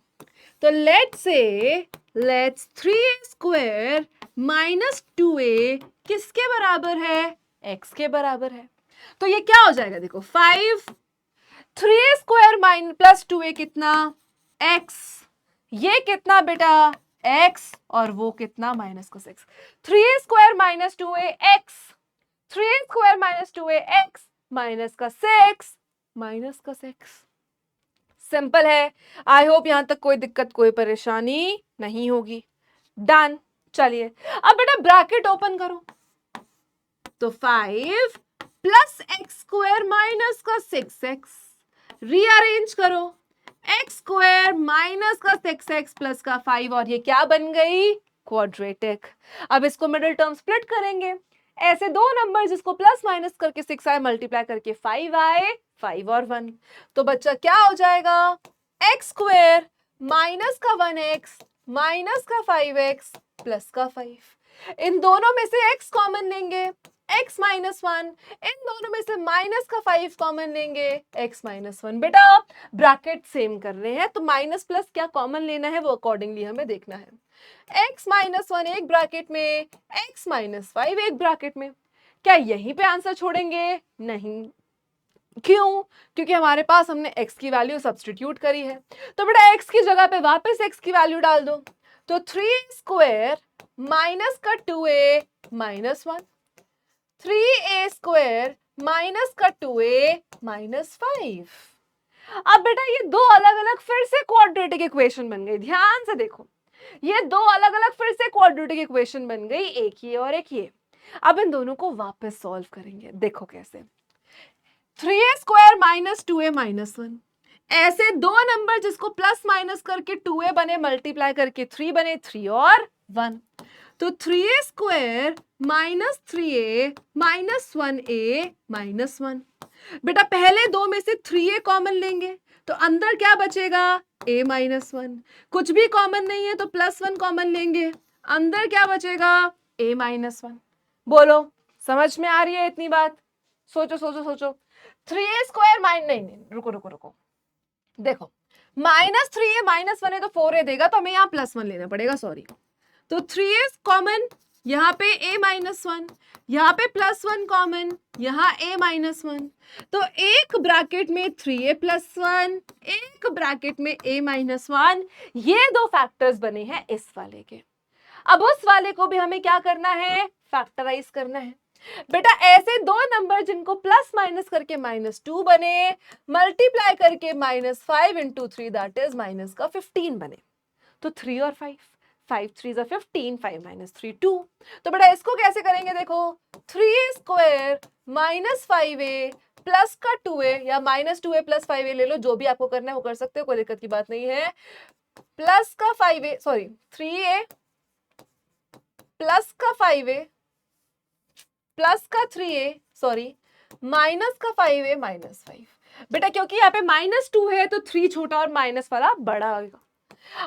तो लेट्स 3a² -2a किसके बराबर है, x के बराबर है। तो ये क्या हो जाएगा, देखो 5, 3a² + 2a कितना, x, ये कितना बेटा x, और वो कितना माइनस का 6। 3a² -2a x, 3a² -2a x minus का 6 माइनस का 6। सिंपल है। आई होप यहां तक कोई दिक्कत कोई परेशानी नहीं होगी। डन। चलिए अब बेटा ब्रैकेट ओपन करो, तो 5 + x² माइनस का 6x, रीअरेंज करो, x² माइनस का 6x प्लस का 5, और ये क्या बन गई, क्वाड्रेटिक। अब इसको मिडिल टर्म स्प्लिट करेंगे, ऐसे दो नंबर जिसको प्लस माइनस करके 6 आए, मल्टीप्लाई करके 5 आए, 5 और 1, तो बच्चा क्या हो जाएगा, x² माइनस का 1x माइनस का 5x प्लस का 5। इन दोनों में से x कॉमन लेंगे, x माइनस वन, इन दोनों में से माइनस का 5 कॉमन लेंगे, x माइनस वन। बेटा ब्रैकेट सेम कर रहे हैं तो माइनस प्लस क्या कॉमन लेना है वो अकॉर्डिंगली हमें देखना है। x माइनस वन एक ब्रैकेट में, x माइनस 5 एक ब्रैकेट में। क्या यहीं पे आंसर छोड़ेंगे? नहीं। क्यों? क्योंकि हमारे पास हमने x की वैल्यू सब्स्टिट्यूट करी है। तो बेटा x की जगह पे वापस x की वैल्यू डाल दो, तो 3 माइनस का 2a माइनस 1, 3a² माइनस का 2a माइनस 5। अब बेटा ये दो अलग अलग फिर से क्वाड्रेटिक इक्वेशन बन गई। ध्यान से देखो, ये दो अलग अलग फिर से क्वाड्रेटिक इक्वेशन बन गई, एक ये और एक ये। अब इन दोनों को वापस सॉल्व करेंगे, देखो कैसे। 3a² माइनस 2a माइनस 1, ऐसे दो नंबर जिसको प्लस माइनस करके 2a बने, मल्टीप्लाई करके 3 बने, 3 और 1। तो 3a² minus 3a minus 1a minus 1। बेटा पहले दो में से 3a कॉमन लेंगे तो अंदर क्या बचेगा? a minus 1। कुछ भी कॉमन नहीं है तो प्लस 1 कॉमन लेंगे, अंदर क्या बचेगा? a minus 1। बोलो समझ में आ रही है इतनी बात? सोचो सोचो सोचो। 3a² माइनस, नहीं रुको रुको रुको, देखो माइनस 3a माइनस 1 है तो 4a देगा, तो हमें यहाँ प्लस 1 लेना पड़ेगा, सॉरी। तो 3a कॉमन, यहाँ पे a माइनस 1, यहाँ पे प्लस 1 कॉमन, यहाँ a माइनस 1। तो एक ब्रैकेट में 3a प्लस 1, एक ब्रैकेट में a माइनस 1, ये दो फैक्टर्स बने हैं इस वाले के। अब उस वाले को भी हमें क्या करना है? फैक्टराइज करना है। बेटा ऐसे दो नंबर जिनको प्लस माइनस करके -2 बने, मल्टीप्लाई करके -5 इंटू 3 दैट इज माइनस का 15 बने। तो 3 और 5, 5 3 जा 15, 5 - 3 2। तो बेटा इसको कैसे करेंगे? देखो 3a² माइनस 5a प्लस का 2a, या -2a प्लस 5a ले लो, जो भी आपको करना है वो कर सकते हो, कोई दिक्कत की बात नहीं है। प्लस का 5a, सॉरी 3a प्लस का 5a प्लस का 3a, सॉरी माइनस का 5a माइनस 5। बेटा क्योंकि यहाँ पे -2 है तो 3 छोटा और माइनस वाला बड़ा आएगा।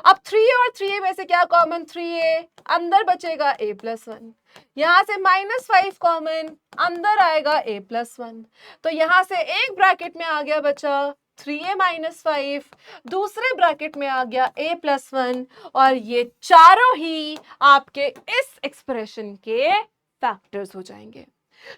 अब 3a और 3a में से क्या कॉमन? 3a, अंदर बचेगा a प्लस 1। यहां से -5 कॉमन, अंदर आएगा a प्लस 1। तो यहां से एक ब्रैकेट में आ गया बचा 3a माइनस 5, दूसरे ब्रैकेट में आ गया a प्लस 1, और ये चारों ही आपके इस एक्सप्रेशन के फैक्टर्स हो जाएंगे।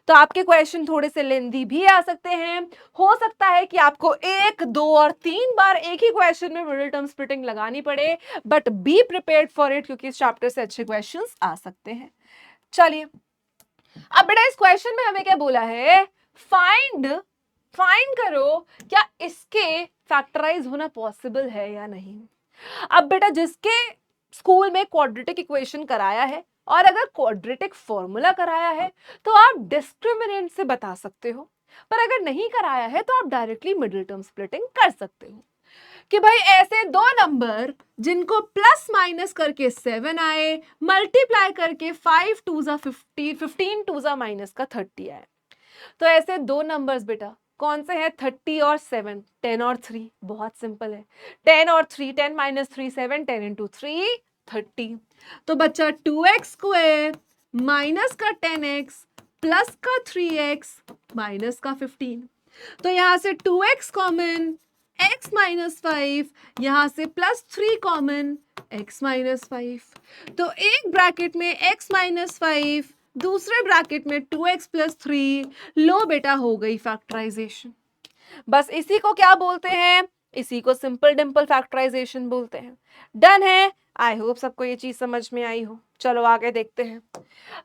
तो आपके क्वेश्चन थोड़े से लेंदी भी आ सकते हैं। हो सकता है कि आपको 1, 2 और 3 बार एक ही क्वेश्चन में मिडिल टर्म स्प्लिटिंग लगानी पड़े, but be prepared for it, क्योंकि इस चैप्टर से अच्छे क्वेश्चंस आ सकते हैं। चलिए अब बेटा इस क्वेश्चन में हमें क्या बोला है? फाइंड करो क्या इसके फैक्टराइज होना पॉसिबल है या नहीं। अब बेटा जिसके स्कूल में क्वाड्रेटिक इक्वेशन कराया है और अगर क्वाड्रेटिक फॉर्मूला कराया है तो आप डिस्क्रिमिनेंट से बता सकते हो, पर अगर नहीं कराया है तो आप डायरेक्टली मिडिल टर्म स्प्लिटिंग कर सकते हो कि भाई ऐसे दो नंबर जिनको प्लस माइनस करके 7 आए, मल्टीप्लाई करके 5 2 जा 15, 15 2 जा माइनस का 30 आए। तो ऐसे दो नंबर्स बेटा कौन से हैं? 30 और 7, 10 और 3। बहुत सिंपल है, 10 और 3, 10 - 3 7, 10 इंटू 3 30। तो बच्चा 2x² माइनस का 10x प्लस का 3x माइनस का 15। तो यहां से 2x कॉमन, x माइनस 5, यहां से प्लस 3 कॉमन, x माइनस 5। तो एक ब्रैकेट में x माइनस 5, दूसरे ब्रैकेट में 2x प्लस 3। लो बेटा हो गई फैक्टराइजेशन। बस इसी को क्या बोलते हैं? इसी को सिंपल डिंपल फैक्टराइजेशन बोलते हैं। डन है। आई होप सबको ये चीज समझ में आई हो। चलो आगे देखते हैं।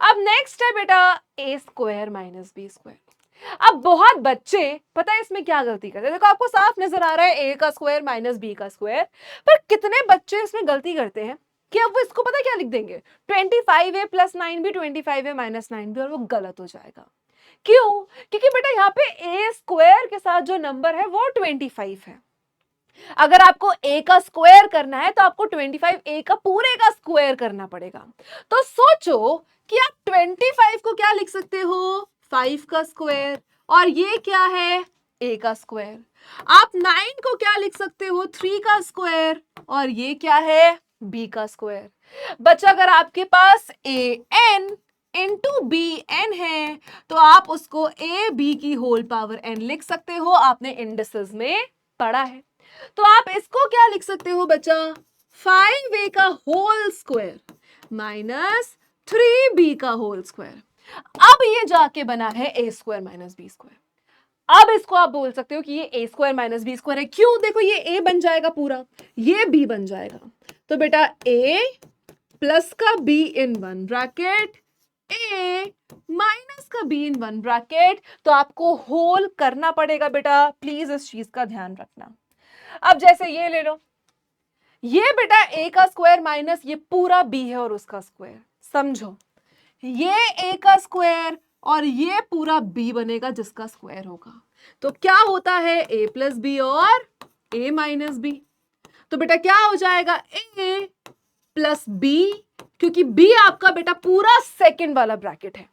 अब नेक्स्ट है बेटा a² माइनस b²। अब बहुत बच्चे पता है इसमें क्या गलती करते हैं? देखो आपको साफ नजर आ रहा है a का स्क्वायर माइनस b का स्क्वायर, पर कितने बच्चे इसमें गलती करते हैं कि अब वो इसको पता क्या लिख देंगे? 25a प्लस 9 भी, 25a माइनस 9 भी, और वो गलत हो जाएगा। क्यों? क्योंकि बेटा यहाँ पे a² के साथ जो नंबर है वो 25 है। अगर आपको a का स्क्वायर करना है तो आपको 25a का पूरे का स्क्वायर करना पड़ेगा। तो सोचो कि आप 25 को क्या लिख सकते हो? 5 का स्क्वायर, और ये क्या है? a का स्क्वायर। आप 9 को क्या लिख सकते हो? 3 का स्क्वायर, और ये क्या है? b का स्क्वायर। बच्चा अगर आपके पास an इंटू बी एन है, तो आप उसको ए बी की होल पावर एन लिख सकते हो, आपने इंडिसेस में पढ़ा है। तो आप इसको क्या लिख सकते हो बच्चा, 5a का होल स्क्वायर माइनस 3b का होल स्क्वायर। अब ये जाके बना है ए स्क्वायर माइनस बी स्क्वायर। अब इसको आप बोल सकते हो कि ये ए स्क्वायर माइनस बी स्क्वायर है। क्यों, देखो ये ए बन जाएगा पूरा, ये बी बन जाएगा, तो बेटा ए प्लस का be in one bracket, A minus का बी इन वन ब्रैकेट। तो आपको होल करना पड़ेगा बेटा, प्लीज इस चीज का ध्यान रखना। अब जैसे ये ले लो, ये बेटा ए का स्क्वायर माइनस ये पूरा बी है और उसका स्क्वायर, समझो ये ए का स्क्वायर और ये पूरा बी बनेगा जिसका स्क्वायर होगा। तो क्या होता है, ए प्लस बी और ए माइनस बी। तो बेटा क्या हो जाएगा, ए प्लस बी, क्योंकि बी आपका बेटा पूरा सेकंड वाला ब्रैकेट है,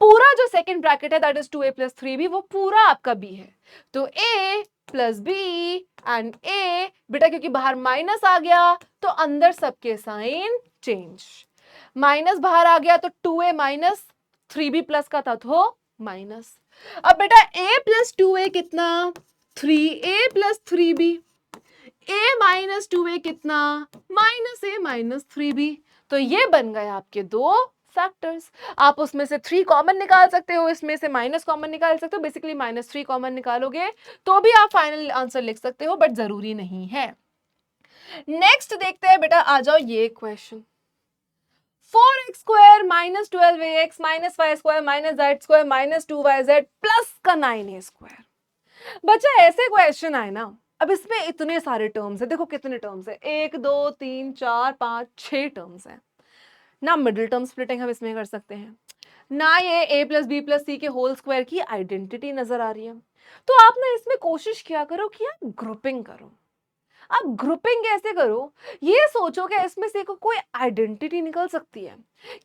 पूरा जो सेकंड ब्रैकेट है that is 2a plus 3b, वो पूरा आपका बी है। तो a plus b and a, बेटा क्योंकि बाहर माइनस आ गया तो अंदर सबके साइन चेंज, माइनस बाहर आ गया तो 2a माइनस 3b प्लस का था तो माइनस। अब बेटा a प्लस 2a कितना, 3a plus 3b, a minus 2a कितना, माइनस a माइनस 3b। तो ये बन गए आपके दो फैक्टर्स। आप उसमें से 3 कॉमन निकाल सकते हो, इसमें से माइनस कॉमन निकाल सकते हो, बेसिकली -3 कॉमन निकालोगे तो भी आप फाइनल आंसर लिख सकते हो, बट जरूरी नहीं है। नेक्स्ट देखते हैं बेटा, आ जाओ ये question, 4x square minus 12ax minus y square minus z square minus 2yz plus का 9a स्क्वायर। बच्चा ऐसे क्वेश्चन आए ना, अब इसमें इतने सारे टर्म्स है, देखो कितने टर्म्स है, 1 2 3 4 5 6 टर्म्स है ना। मिडिल टर्म स्प्लिटिंग हम इसमें कर सकते हैं ना, ये a plus B plus c के होल स्क्वायर की आइडेंटिटी नजर आ रही है। तो आप ना इसमें कोशिश किया करो कि आप ग्रुपिंग करो। आप ग्रुपिंग कैसे करो, ये सोचो कि इसमें से कोई आइडेंटिटी निकल सकती है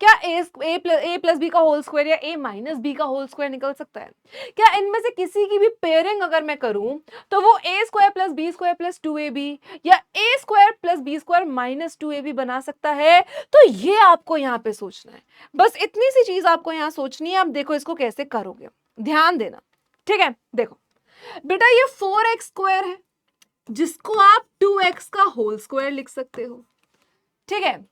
क्या, ए प्लस बी का होल स्क्वायर या ए माइनस बी का होल स्क्वायर निकल सकता है क्या। इनमें से किसी की भी पेयरिंग अगर मैं करूं तो वो a square plus b square plus 2ab या a square plus b square minus 2ab बना सकता है। तो ये आपको यहाँ पे सोचना है, बस इतनी सी चीज आपको यहाँ सोचनी है। आप देखो इसको कैसे करोगे, ध्यान देना, ठीक है। देखो बेटा ये 4x स्क्वायर है जिसको आप 2x का होल स्क्वायर लिख सकते हो, ठीक है।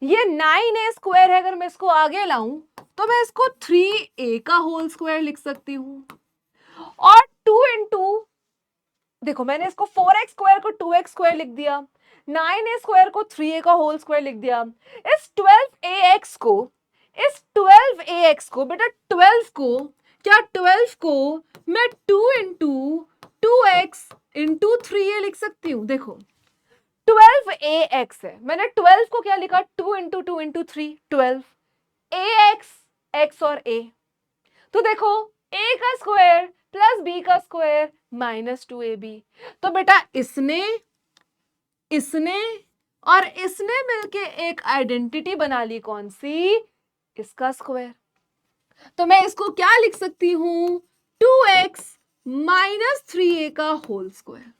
ये 9a स्क्वायर है, अगर मैं इसको आगे लाऊं तो मैं इसको 3a का होल स्क्वायर लिख सकती हूं। और 2 इंटू, देखो मैंने इसको 4x स्क्वायर को 2x स्क्वायर लिख दिया, 9a स्क्वायर को 3a का होल स्क्वायर लिख दिया। इस 12ax को बेटा 12 को क्या, 12 को मैं 2 इंटू 2x इंटू 3a लिख सकती हूं। देखो 12ax है, मैंने 12 को क्या लिखा, 2 इंटू 2 इंटू 3 12, ax x और a। तो देखो a का स्क्वायर प्लस b का स्क्वायर माइनस 2ab। तो बेटा इसने और इसने मिलके एक आइडेंटिटी बना ली, कौन सी, इसका स्क्वायर। तो मैं इसको क्या लिख सकती हूं, 2x माइनस 3a का होल स्क्वायर।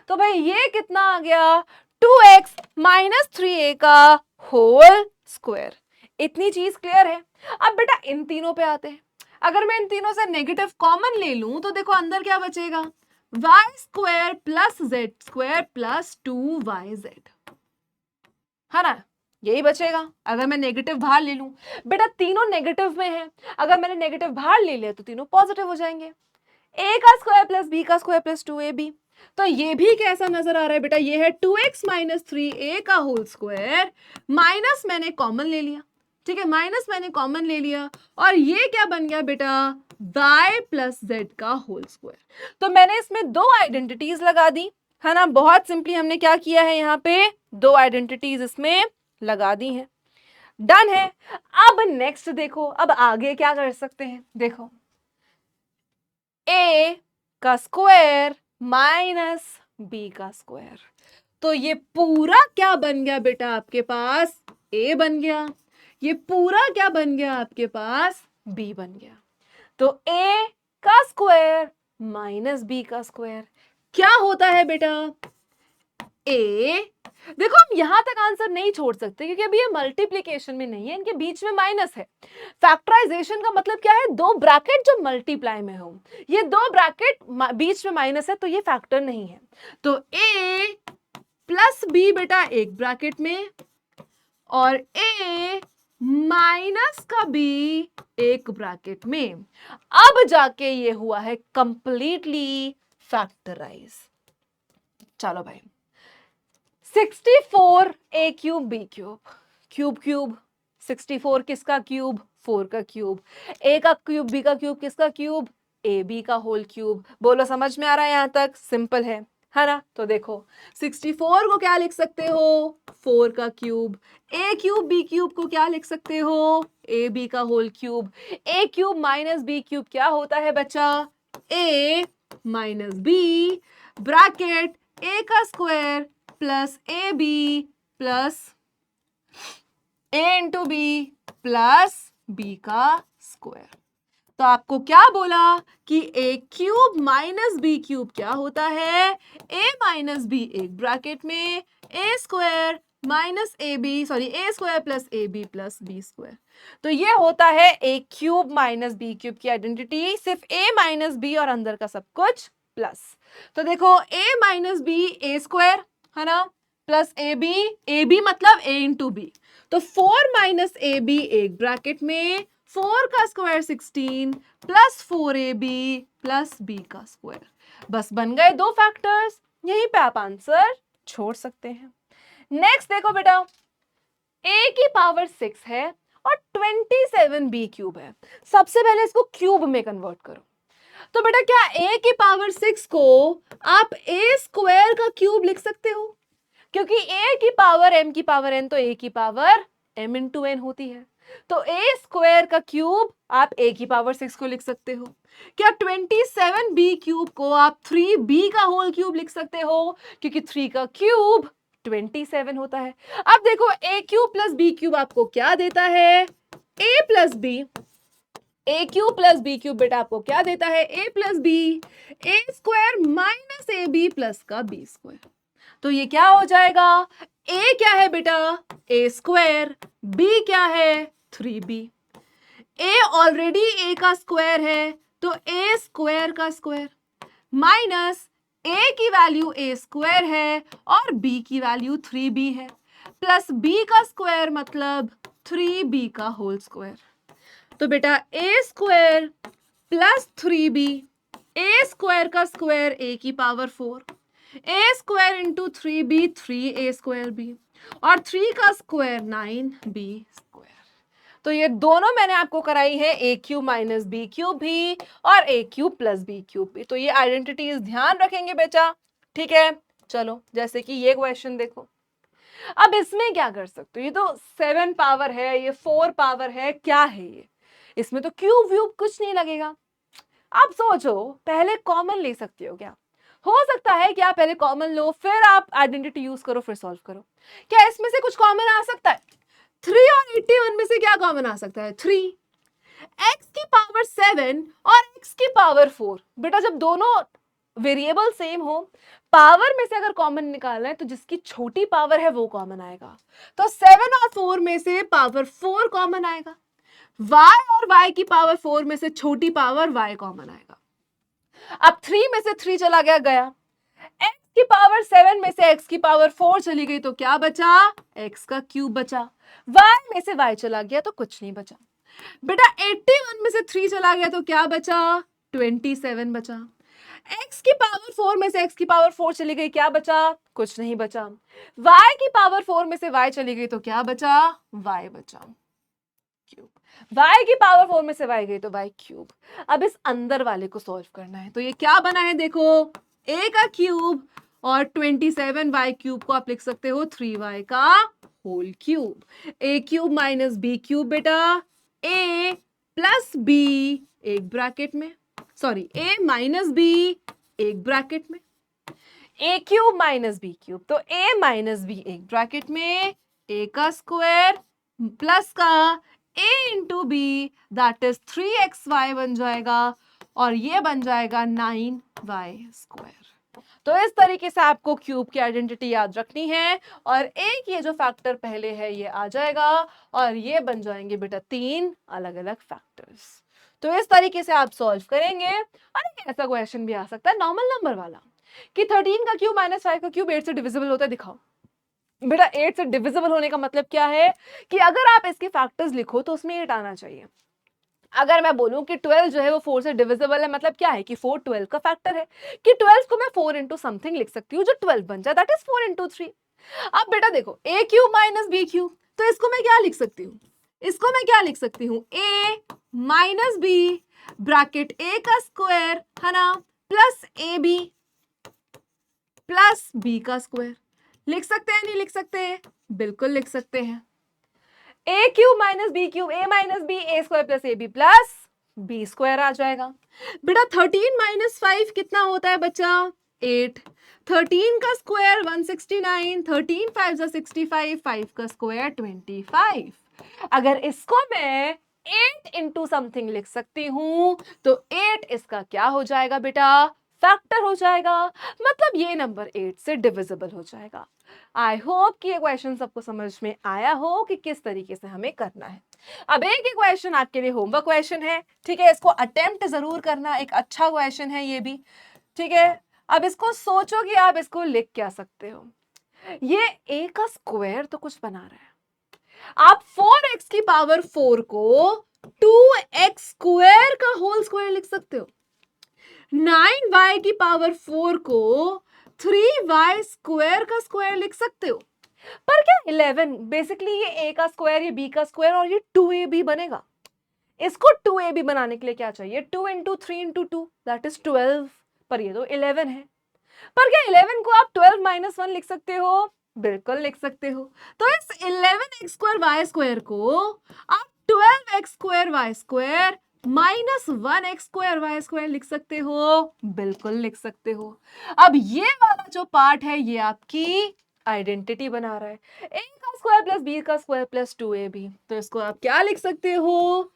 तो भाई ये कितना आ गया, 2x माइनस 3a का होल स्क्वायर। इतनी चीज क्लियर है। अब बेटा इन तीनों पे आते हैं, अगर मैं इन तीनों से नेगेटिव कॉमन ले लूं तो देखो अंदर क्या बचेगा, y square plus Z square plus 2yz, है ना, यही बचेगा अगर मैं नेगेटिव बाहर ले लूं। बेटा तीनों नेगेटिव में है, अगर मैंने नेगेटिव बाहर ले लिया तो तीनों पॉजिटिव हो जाएंगे, a का स्क्वायर प्लस b का स्क्वायर प्लस 2ab। तो ये भी कैसा नजर आ रहा है बेटा, ये है 2x माइनस 3a का होल स्क्वायर, माइनस मैंने कॉमन ले लिया, ठीक है, माइनस मैंने कॉमन ले लिया, और ये क्या बन गया बेटा, y प्लस z का होल स्क्वायर। तो मैंने इसमें दो आइडेंटिटीज लगा दी, है ना, बहुत सिंपली हमने क्या किया है, यहाँ पे दो आइडेंटिटीज इसमें लगा दी हैं, डन है। अब नेक्स्ट देखो, अब आगे क्या कर सकते हैं, देखो a का स्क्वायर माइनस b का स्क्वायर। तो ये पूरा क्या बन गया बेटा आपके पास, a बन गया, ये पूरा क्या बन गया आपके पास, b बन गया। तो a का स्क्वायर माइनस b का स्क्वायर क्या होता है बेटा, ए, देखो हम यहां तक आंसर नहीं छोड़ सकते क्योंकि अभी ये मल्टीप्लीकेशन में नहीं है, इनके बीच में माइनस है। फैक्टराइजेशन का मतलब क्या है, दो ब्रैकेट जो मल्टीप्लाई में हो, ये दो ब्रैकेट बीच में माइनस है तो ये फैक्टर नहीं है। तो ए प्लस बी बेटा एक ब्रैकेट में और ए माइनस का बी एक ब्रैकेट में। अब जाके ये हुआ है कंप्लीटली फैक्टराइज। चलो भाई, 64 a cube b cube, cube cube 64 किसका क्यूब, 4 का क्यूब, ए का क्यूब बी का क्यूब किसका क्यूब, ए बी का होल क्यूब। बोलो समझ में आ रहा है यहां तक, सिंपल है ना। तो देखो 64 को क्या लिख सकते हो, 4 का cube, a cube b cube को क्या लिख सकते हो, ए बी का whole cube. A cube minus b cube क्या होता है बच्चा, a minus b bracket a का square plus a b plus a into b plus b का स्क्वायर। तो आपको क्या बोला कि a cube minus b cube क्या होता है, ए माइनस बी एक ब्रैकेट में a square minus a B, sorry a square plus a b plus b square. तो ये होता है a cube minus b cube की आइडेंटिटी, सिर्फ ए माइनस बी और अंदर का सब कुछ प्लस। तो देखो ए माइनस बी ए स्क्वायर है ना, प्लस ए बी मतलब ए इंटू बी। तो 4 माइनस ए बी एक ब्रैकेट में 4 का square 16 plus 4ab plus b का स्क्वायर। बस बन गए दो फैक्टर्स, यहीं पे आप आंसर छोड़ सकते हैं। नेक्स्ट देखो बेटा, a की पावर 6 है और 27 b क्यूब है। सबसे पहले इसको क्यूब में कन्वर्ट करो। तो बेटा क्या a की पावर 6 को आप a स्क्वायर का क्यूब लिख सकते हो, क्योंकि a की पावर m की पावर n तो a की पावर m इंटू n होती है। तो a स्क्वायर का क्यूब आप a की पावर 6 को लिख सकते हो। क्या 27b क्यूब को आप 3b का होल क्यूब लिख सकते हो, क्योंकि 3 का क्यूब 27 होता है। अब देखो a cube plus b cube आपको क्या देता है, a plus b, a cube plus b cube बेटा आपको क्या देता है, a plus b, a square minus a b plus का बी स्क्वायर। तो ये क्या हो जाएगा, ए क्या है बेटा, ए स्क्वायर, बी क्या है 3b। ए ऑलरेडी ए का स्क्वायर है तो ए स्क्वायर का स्क्वायर माइनस ए की वैल्यू ए स्क्वायर है और बी की वैल्यू 3b है, प्लस बी का स्क्वायर मतलब 3b का होल स्क्वायर। तो बेटा a square plus 3b, a square का स्क्वायर ए की power 4, a square into 3b 3a square b और 3 का स्क्वायर 9b स्क्वायर। तो ये दोनों मैंने आपको कराई है a cube minus b cube भी और a cube plus b cube भी। तो ये आइडेंटिटीज ध्यान रखेंगे बेटा, ठीक है। चलो जैसे कि ये क्वेश्चन देखो, अब इसमें क्या कर सकते हो, ये तो 7 पावर है, ये 4 पावर है, क्या है ये, इसमें तो क्यूब व्यूब कुछ नहीं लगेगा। आप सोचो पहले कॉमन ले सकते हो क्या, हो सकता है कि आप पहले कॉमन लो फिर आप आइडेंटिटी यूज करो फिर सॉल्व करो। क्या इसमें से कुछ कॉमन आ सकता है, 3 और 81 में से क्या कॉमन आ सकता है, 3, x की पावर 7 और x की पावर 4। बेटा जब दोनों वेरिएबल सेम हो, पावर में से अगर कॉमन निकालना है तो जिसकी छोटी पावर है वो कॉमन आएगा। तो 7 और 4 में से पावर 4 कॉमन आएगा, y और y की पावर 4 में से छोटी पावर y कॉमन आएगा। अब 3 में से 3 चला गया, x की पावर 7 में से x की पावर 4 चली गई तो क्या बचा, x का क्यूब बचा। y में से y चला गया तो कुछ नहीं बचा। बेटा 81 में से 3 चला गया तो क्या बचा, 27 बचा। x की पावर 4 में से x की पावर 4 चली गई, क्या बचा, कुछ नहीं बचा। y की पावर 4 में से y चली गई तो क्या बचा, y बचा क्यूब। y की पावर 4 में से y गई तो y क्यूब। अब इस अंदर वाले को सॉल्व करना है, तो ये क्या बना है देखो, a का क्यूब और 27y क्यूब को आप लिख सकते हो 3y का whole cube. a cube minus b cube बेटा a प्लस b एक ब्रैकेट में, सॉरी a माइनस b एक ब्रैकेट में, a cube minus b cube तो a माइनस b एक ब्रैकेट में, a का स्क्वायर प्लस का a into b that is 3xy बन जाएगा और ये बन जाएगा 9y स्क्वायर। तो इस तरीके से आपको क्यूब की आइडेंटिटी याद रखनी है और एक ये जो फैक्टर पहले है ये आ जाएगा और ये बन जाएंगे बेटा 3 अलग अलग फैक्टर्स। तो इस तरीके से आप सॉल्व करेंगे और एक ऐसा क्वेश्चन भी आ सकता है नॉर्मल नंबर वाला कि 13 का क्यूब माइनस 5 का क्यूब 8 से डिविजिबल होता है, दिखाओ। बेटा 8 से डिविजिबल होने का मतलब क्या है कि अगर आप इसके फैक्टर्स लिखो तो उसमें 8 आना चाहिए। अगर मैं बोलूं कि 12 जो है वो 4 से डिविजिबल है, मतलब क्या है कि 4 12 का फैक्टर है, कि 12 को मैं 4 इंटू समथिंग लिख सकती हूँ जो 12 बन जाए, दैट इज 4 इंटू 3। अब बेटा देखो ए क्यूब माइनस बी क्यूब, तो इसको मैं क्या लिख सकती हूँ, इसको मैं क्या लिख सकती हूँ, a minus b bracket a का स्क्वायर है ना plus a b plus b का स्क्वायर। लिख सकते हैं नहीं लिख सकते हैं? बिल्कुल लिख सकते हैं। A cube minus b cube, a minus b, a square plus a b plus b square आ जाएगा। बेटा 13 माइनस 5 कितना होता है बच्चा, 8। 13 का स्क्वायर 169, 13 5 जा 65, 5 का स्क्वायर 25। अगर इसको मैं 8 इंटू समथिंग लिख सकती हूं तो 8 इसका क्या हो जाएगा बेटा, फैक्टर हो जाएगा, मतलब ये नंबर 8 से डिविजिबल हो जाएगा। आई होप कि ये क्वेश्चन सबको समझ में आया हो कि किस तरीके से हमें करना है। अब एक ही क्वेश्चन आपके लिए होमवर्क क्वेश्चन है, ठीक है, इसको अटेम्प्ट जरूर करना, एक अच्छा क्वेश्चन है ये भी, ठीक है। अब इसको सोचो कि आप इसको लिख क्या सकते हो। ये a का स्क्वायर तो कुछ बना रहा है, आप 4x की पावर 4 को 2x स्क्वायर का होल स्क्वायर लिख सकते हो, 9y की पावर 4 को 3y स्क्वायर का स्क्वायर लिख सकते हो। पर क्या 11 बेसिकली ये a का स्क्वायर, ये b का स्क्वायर और ये 2ab बनेगा। इसको 2ab बनाने के लिए क्या चाहिए, 2 इंटू 3 इंटू 2 दैट इज 12, पर ये तो 11 है। पर क्या 11 को आप 12 माइनस 1 लिख सकते हो, बिल्कुल लिख सकते हो। तो इस 11x स्क्वायर वाई स्क्वायर को आप 12x square y square minus 1x square y square लिख सकते हो, बिल्कुल लिख सकते हो। अब ये वाला जो पार्ट है ये आपकी आइडेंटिटी बना रहा है, a का स्क्वायर प्लस b का स्क्वायर प्लस 2ab, तो इसको आप क्या लिख सकते हो,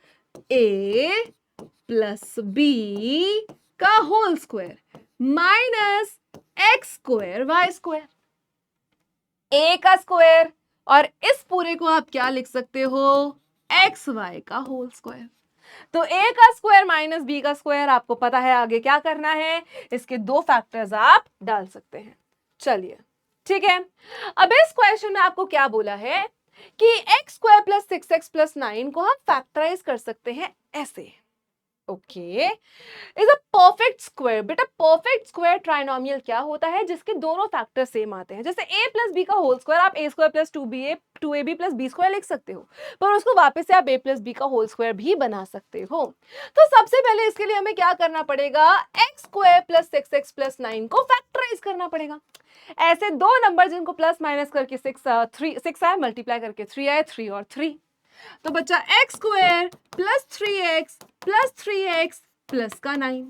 a प्लस b का whole square minus x square y square, a का स्क्वायर और इस पूरे को आप क्या लिख सकते हो, एक्स वाई का होल स्क्वायर। तो ए का स्क्वायर माइनस बी का स्क्वायर, आपको पता है आगे क्या करना है, इसके दो फैक्टर्स आप डाल सकते हैं। चलिए ठीक है, अब इस क्वेश्चन में आपको क्या बोला है कि x square plus 6x plus 9 को हम फैक्टराइज कर सकते हैं ऐसे, okay, is a perfect square. बेटा परफेक्ट स्क्वायर ट्राइनोमियल क्या होता है, जिसके दोनों फैक्टर सेम आते हैं। जैसे a प्लस बी का होल स्क्वायर आप a square plus 2ab plus b square लिख सकते हो, पर उसको वापस से आप a प्लस बी का होल स्क्वायर भी बना सकते हो। तो सबसे पहले इसके लिए हमें क्या करना पड़ेगा, x square plus 6x plus 9 को फैक्टराइज करना पड़ेगा। ऐसे दो नंबर जिनको प्लस माइनस करके 6 आए, मल्टीप्लाई करके 3 आए, 3 और 3, तो बच्चा x square plus 3x plus 3x plus का 9,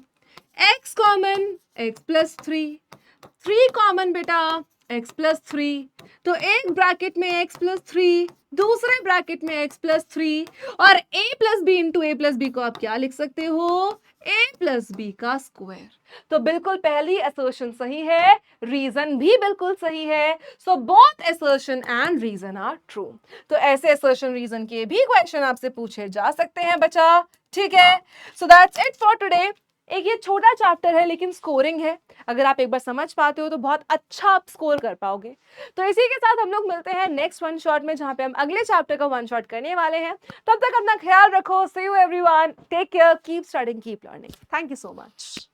x common x plus 3 common बेटा x प्लस 3, तो एक ब्रैकेट में x प्लस 3, दूसरे ब्रैकेट में x प्लस 3 और a plus b into a plus b को आप क्या लिख सकते हो, a प्लस बी का स्क्वायर। तो बिल्कुल पहली असर्शन सही है, रीजन भी बिल्कुल सही है, so both assertion and reason are true. तो ऐसे असर्शन रीजन के भी क्वेश्चन आपसे पूछे जा सकते हैं बच्चा, ठीक है। So that's it for today. एक ये छोटा चैप्टर है लेकिन स्कोरिंग है, अगर आप एक बार समझ पाते हो तो बहुत अच्छा आप स्कोर कर पाओगे। तो इसी के साथ हम लोग मिलते हैं नेक्स्ट वन शॉट में, जहां पे हम अगले चैप्टर का वन शॉट करने वाले हैं। तब तक अपना ख्याल रखो, see you everyone, take care, keep studying, keep learning, thank you so much.